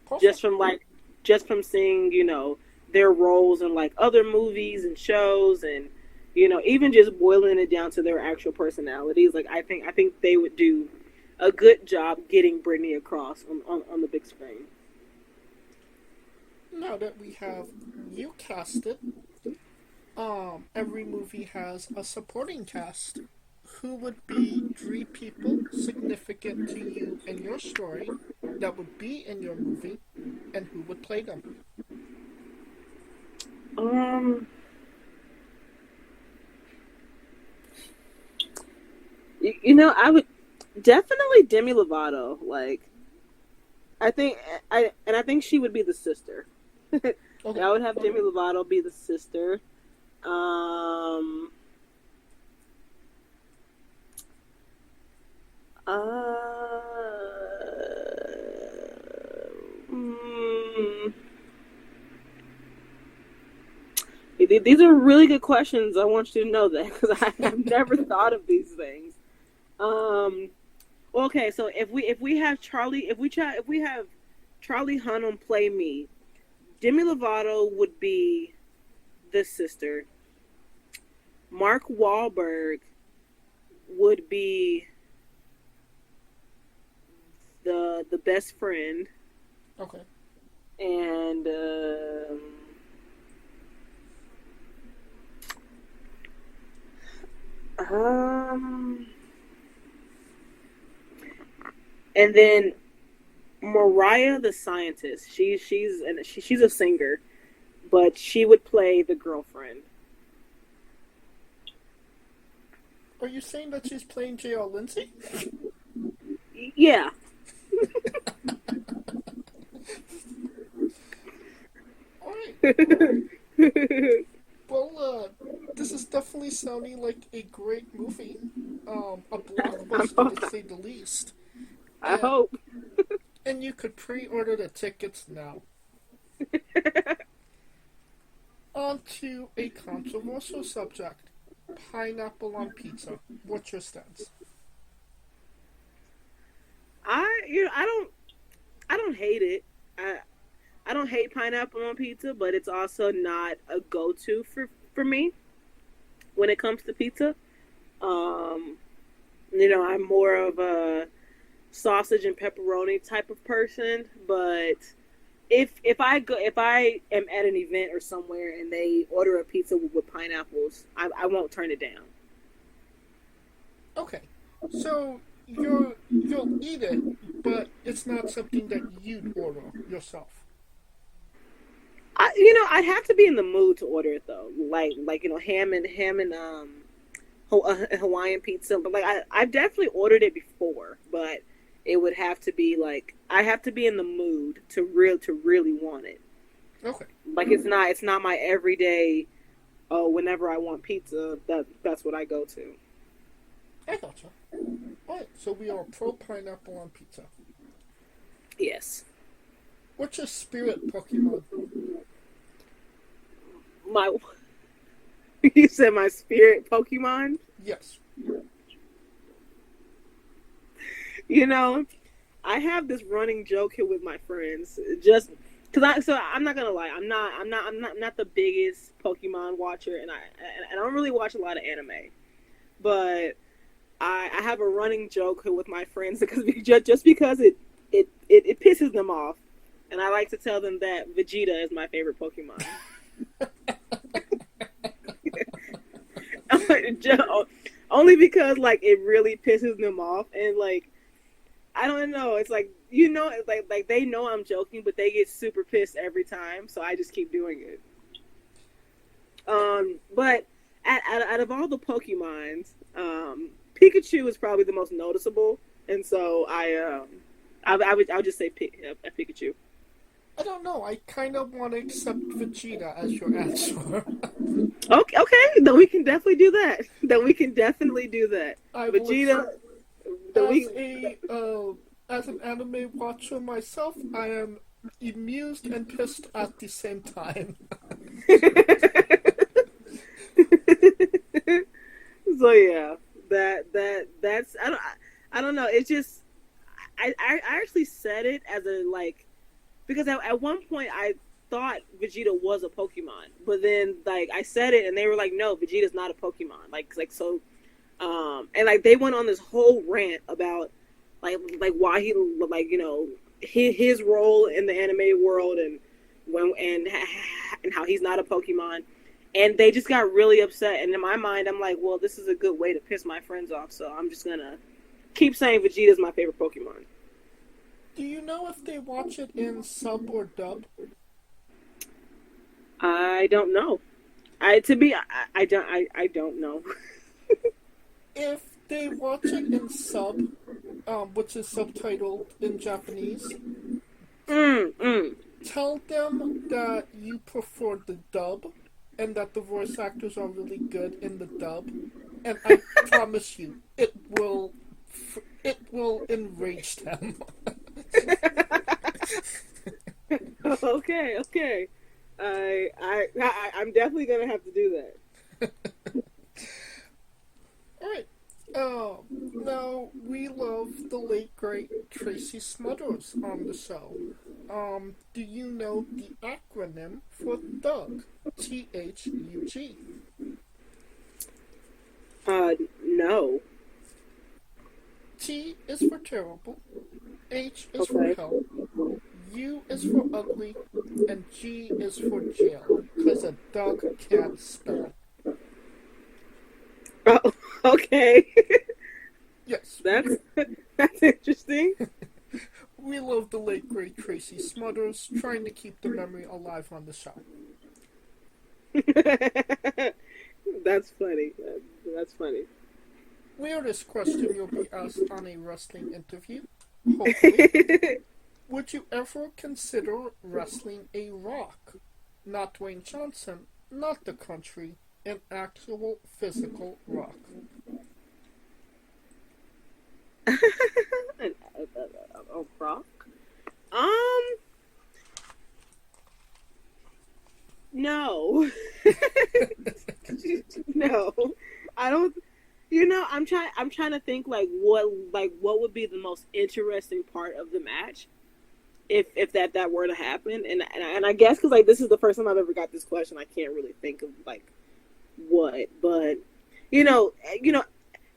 Perfect. Just from seeing, you know, their roles in like other movies and shows, and you know, even just boiling it down to their actual personalities. Like I think they would do a good job getting Britney across on the big screen. Now that we have you casted, every movie has a supporting cast. Who would be 3 people significant to you and your story that would be in your movie, and who would play them? You know, I would definitely Demi Lovato. Like, I think she would be the sister. Okay. I would have Demi Lovato be the sister. These are really good questions. I want you to know that because I have never thought of these things. Okay, so if we have Charlie Hunnam play me, Demi Lovato would be the sister. Mark Wahlberg would be the best friend. Okay. And and then Mariah the scientist. She's a singer, but she would play the girlfriend. Are you saying that she's playing J.R. Linsey? Yeah. Alright. Well, this is definitely sounding like a great movie. A blockbuster to say the least. I hope. And you could pre-order the tickets now. On to a controversial subject. Pineapple on pizza. What's your stance? I don't hate it. I don't hate pineapple on pizza, but it's also not a go-to for me. when it comes to pizza. I'm more of a sausage and pepperoni type of person, but if I am at an event or somewhere and they order a pizza with pineapples, I won't turn it down. Okay, so you'll eat it, but it's not something that you'd order yourself. I'd have to be in the mood to order it though, like ham and Hawaiian pizza. But like I've definitely ordered it before, but it would have to be like I have to be in the mood to really want it. Okay. Like it's not my everyday. Oh, whenever I want pizza, that's what I go to. I gotcha. Alright, so we are pro pineapple on pizza. Yes. What's your spirit Pokemon? You said my spirit Pokemon? Yes. I have this running joke here with my friends, just because I'm not gonna lie, I'm not the biggest Pokemon watcher, and I don't really watch a lot of anime, but I have a running joke here with my friends because just because it pisses them off, and I like to tell them that Vegeta is my favorite Pokemon. Only because like it really pisses them off, and like I don't know, it's like like they know I'm joking, but they get super pissed every time, so I just keep doing it. But out of all the Pokemons, Pikachu is probably the most noticeable, and so I would just say Pikachu. I don't know. I kind of want to accept Vegeta as your answer. Okay, then we can definitely do that. Vegeta. As an anime watcher myself, I am amused and pissed at the same time. So yeah, that's I don't know. It's just I actually said it as a like. Because at one point I thought Vegeta was a Pokemon, but then like I said it and they were like, "No, Vegeta's not a Pokemon." Like so, and like they went on this whole rant about like why he like his role in the anime world and how he's not a Pokemon, and they just got really upset. And in my mind, I'm like, well, this is a good way to piss my friends off, so I'm just gonna keep saying Vegeta's my favorite Pokemon. Do you know if they watch it in sub or dub? I don't know. I don't know. If they watch it in sub, which is subtitled in Japanese, tell them that you prefer the dub and that the voice actors are really good in the dub, and I promise you, it will enrage them. Okay. I'm definitely gonna have to do that. Alright. Now we love the late great Tracy Smothers on the show. Do you know the acronym for Thug? THUG. No. T is for terrible, H is for help, U is for ugly, and G is for jail, because a dog can't spell. Oh, okay. Yes. That's interesting. We love the late great Tracy Smothers, trying to keep the memory alive on the show. That's funny. That's funny. Weirdest question you'll be asked on a wrestling interview. Hopefully. Would you ever consider wrestling a Rock? Not Dwayne Johnson, not the country, an actual physical Rock. A Rock? No. No. I don't. I'm trying to think what would be the most interesting part of the match, if that were to happen, and I guess because like this is the first time I've ever got this question, I can't really think of like what, but you know,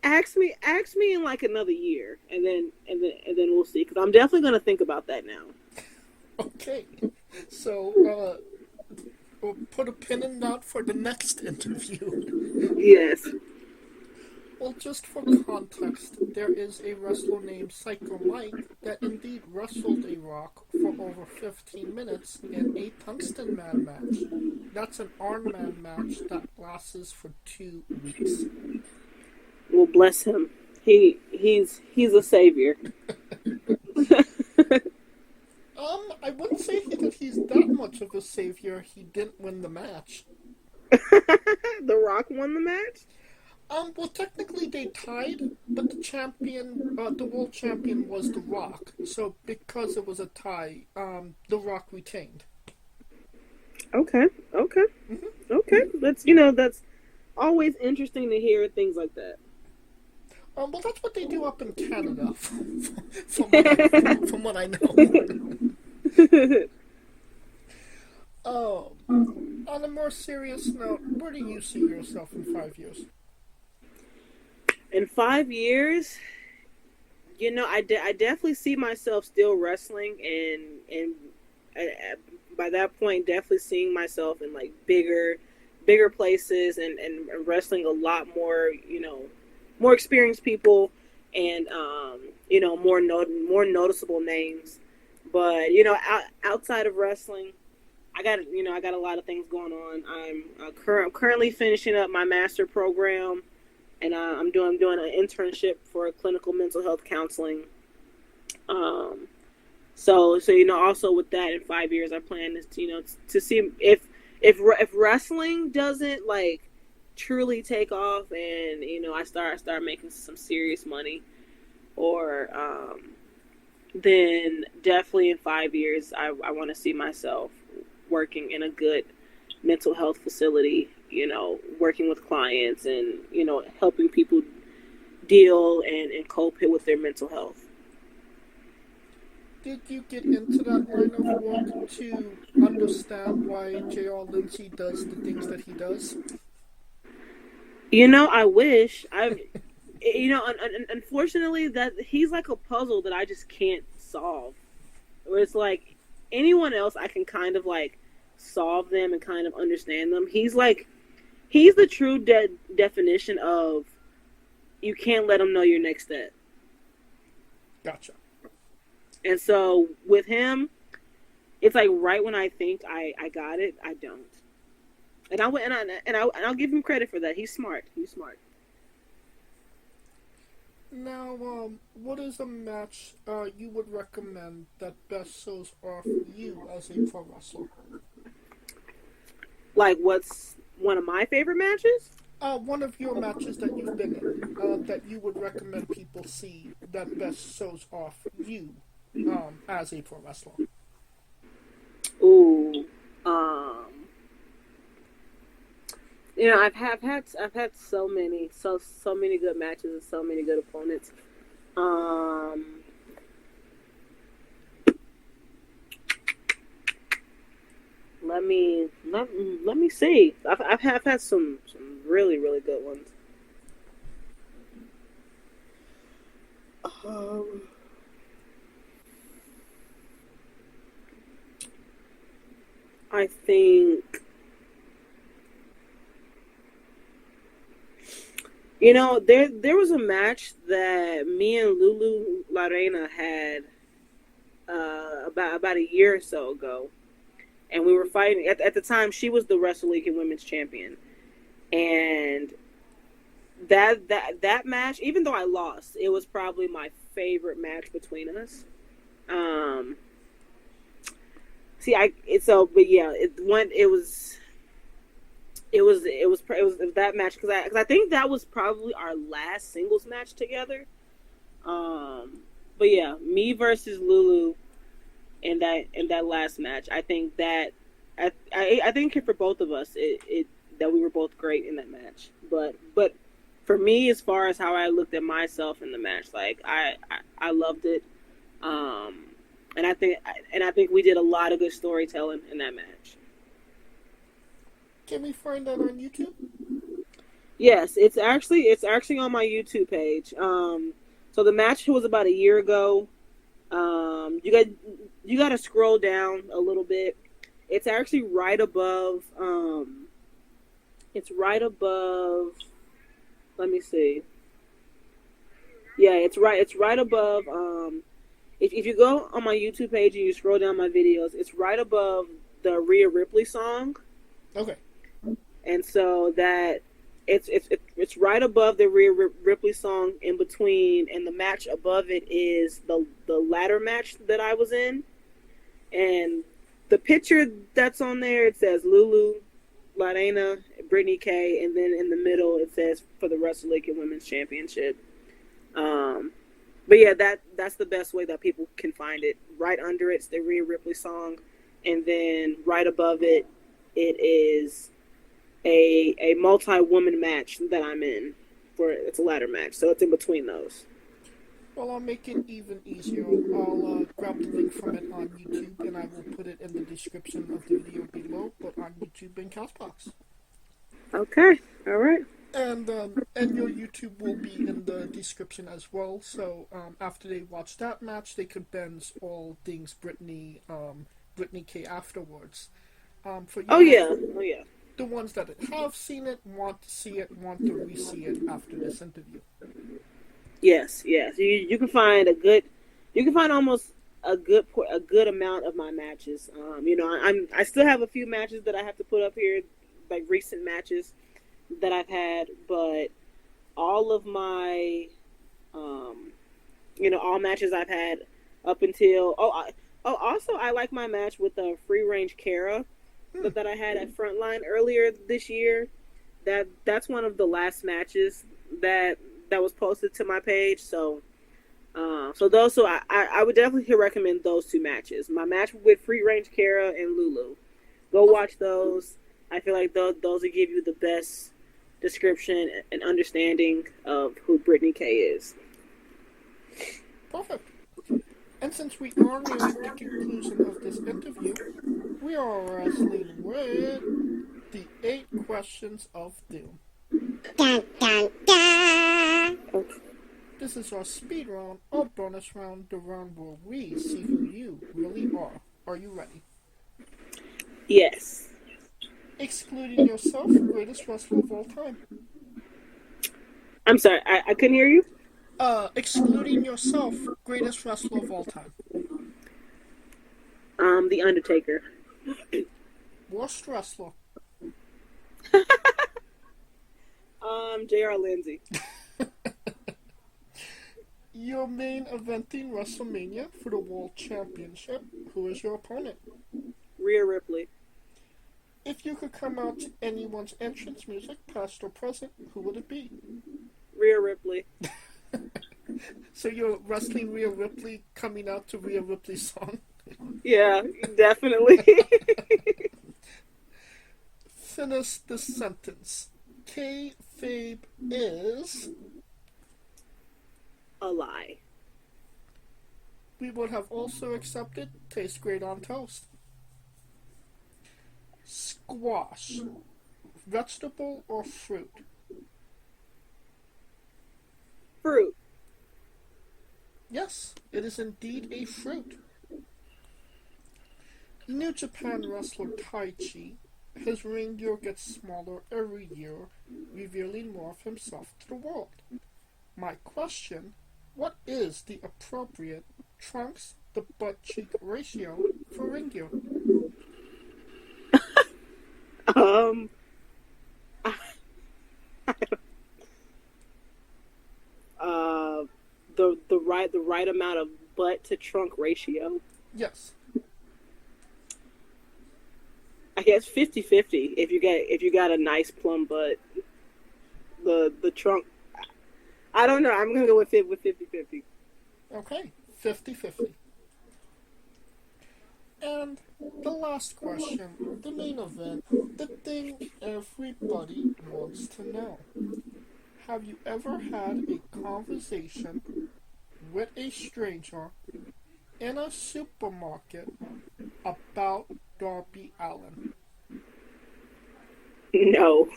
ask me in like another year, and then we'll see. Because I'm definitely gonna think about that now. Okay, so we'll put a pin in that for the next interview. Yes. Well, just for context, there is a wrestler named Psycho Mike that indeed wrestled a Rock for over 15 minutes in a Tungsten Man match. That's an Arm Man match that lasts for 2 weeks. Well, bless him. He's a savior. I wouldn't say that he's that much of a savior. He didn't win the match. The Rock won the match? Well, technically they tied, but the champion, the world champion was The Rock. So because it was a tie, The Rock retained. Okay. Okay. That's always interesting to hear things like that. Well, that's what they do up in Canada, from what I know. On a more serious note, where do you see yourself in 5 years? In 5 years, I definitely see myself still wrestling, and by that point, definitely seeing myself in like bigger places and wrestling a lot more, more experienced people, and more noticeable names. But outside of wrestling, I got a lot of things going on. I'm currently finishing up my master program. And I'm doing an internship for clinical mental health counseling. So also with that, in 5 years, I plan to see if wrestling doesn't like truly take off, and I start making some serious money, or then definitely in 5 years, I want to see myself working in a good mental health facility. Working with clients and, helping people deal and cope with their mental health. Did you get into that line of work to understand why J.R. Linsey does the things that he does? I wish. Unfortunately, that he's like a puzzle that I just can't solve. Where it's like anyone else, I can kind of like solve them and kind of understand them. He's the true definition of you can't let him know your next step. Gotcha. And so with him, it's like right when I think I got it, I don't. And I'll give him credit for that. He's smart. Now, what is a match you would recommend that best shows off you as a pro wrestler? Like, what's one of my favorite matches? One of your matches that you've been in, that you would recommend people see that best shows off you, as a pro wrestler. Ooh, I've had so many good matches and so many good opponents. Let me see. I've had some really good ones. I think there was a match that me and LULU REINA had about a year or so ago. And we were fighting. At the time, she was the Wrestle League and Women's Champion. And that match, even though I lost, it was probably my favorite match between us. It was that match because I think that was probably our last singles match together. But yeah, me versus LULU. In that last match, I think that I think for both of us, that we were both great in that match. But for me, as far as how I looked at myself in the match, like I loved it, and I think we did a lot of good storytelling in that match. Can we find that on YouTube? Yes, it's actually on my YouTube page. So the match was about a year ago. You got to scroll down a little bit. It's actually right above. It's right above. Let me see. Yeah, it's right. It's right above. If you go on my YouTube page and you scroll down my videos, it's right above the Rhea Ripley song. Okay. And so that it's right above the Rhea Ripley song. In between, and the match above it is the ladder match that I was in. And the picture that's on there, it says LULU, REINA, Britany Kay, and then in the middle it says for the WrestleLingwithe Women's Championship. But yeah, that's the best way that people can find it. Right under it's the Rhea Ripley song, and then right above it, it is a multi-woman match that I'm in. It's a ladder match, so it's in between those. Well, I'll make it even easier. I'll grab the link from it on YouTube, and I will put it in the description of the video below, but on YouTube and Castbox. Okay, all right. And your YouTube will be in the description as well. So after they watch that match, they could binge all things Britany Kay afterwards. For you, the ones that have seen it, want to see it, want to re-see it after this interview. Yes. You can find almost a good amount of my matches. I still have a few matches that I have to put up here, like recent matches that I've had, but all of my, all matches I've had up until also I like my match with the Free Range Kara that I had at Frontline earlier this year. That's one of the last matches that was posted to my page. So I would definitely recommend those two matches. My match with Free Range Kara and LULU. Go watch those. I feel like those will give you the best description and understanding of who Britany Kay is. Perfect. And since we are nearing the conclusion of this interview, we are wrestling with the 8 questions of doom. Dun, dun, dun. This is our speed round, or bonus round, the round where we see who you really are. Are you ready? Yes. Excluding yourself, greatest wrestler of all time. I'm sorry, I couldn't hear you. Excluding yourself, greatest wrestler of all time. The Undertaker. Worst wrestler. J.R. Linsey. Your main eventing WrestleMania for the World Championship. Who is your opponent? Rhea Ripley. If you could come out to anyone's entrance music, past or present, who would it be? Rhea Ripley. So you're wrestling Rhea Ripley coming out to Rhea Ripley's song? Yeah, definitely. Finish the sentence. Kayfabe is... a lie. We would have also accepted tastes great on toast. Squash. Vegetable or fruit? Fruit. Yes, it is indeed a fruit. New Japan wrestler Taichi, his ring gear gets smaller every year, revealing more of himself to the world. My question, what is the appropriate trunks to butt cheek ratio for ring gear? The right amount of butt to trunk ratio. Yes. I guess 50-50 if you got a nice plumb butt. The trunk, I don't know. I'm gonna go with 50-50. Okay, 50-50. And the last question, the main event, the thing everybody wants to know. Have you ever had a conversation with a stranger in a supermarket about Darby Allin? No.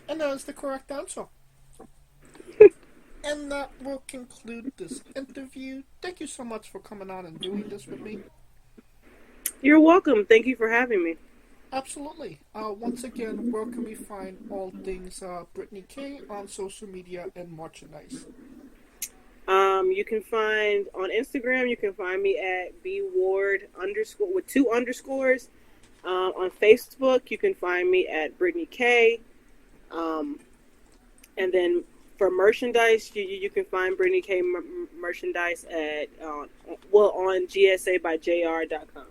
And that is the correct answer. And that will conclude this interview. Thank you so much for coming on and doing this with me. You're welcome. Thank you for having me. Absolutely. Once again, where can we find all things Britany Kay on social media and merchandise? You can find on Instagram. You can find me at bward_ with 2 underscores. On Facebook, you can find me at Britany Kay. And then for merchandise, you can find Britany Kay merchandise at on gsabyjr.com.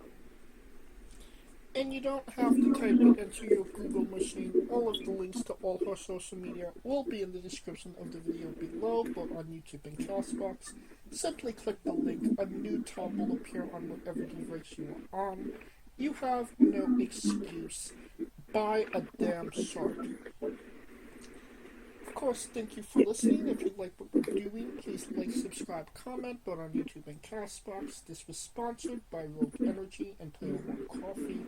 And you don't have to type it into your Google machine. All of the links to all her social media will be in the description of the video below, both on YouTube and Castbox. Simply click the link. A new tab will appear on whatever device you are on. You have no excuse. Buy a damn shirt. Of course, thank you for listening. If you like what we're doing, please like, subscribe, comment, both on YouTube and Castbox. This was sponsored by Rogue Energy and Player One Coffee.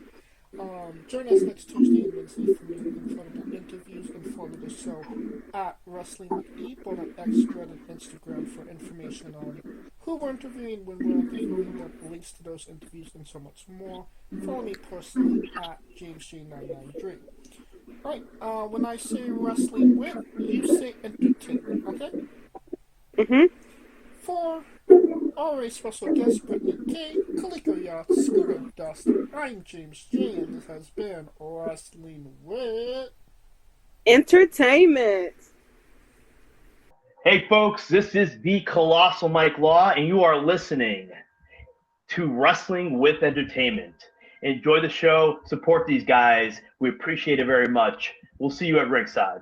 Join us next Tuesday and Wednesday for new incredible interviews, and follow the show at Wrestling with E, both on X, Thread, and Instagram for information on who we're interviewing, when we're interviewing, the links to those interviews, and so much more. Follow me personally at JamesJ993. Right, when I say wrestling with, you say entertainment, okay? Mm-hmm. For our special guest, Britany Kay, Kaliko Yacht, Scooter Dust, I'm James J, and this has been Wrestling with Entertainment. Hey folks, this is the Colossal Mike Law, and you are listening to Wrestling with Entertainment. Enjoy the show, support these guys. We appreciate it very much. We'll see you at ringside.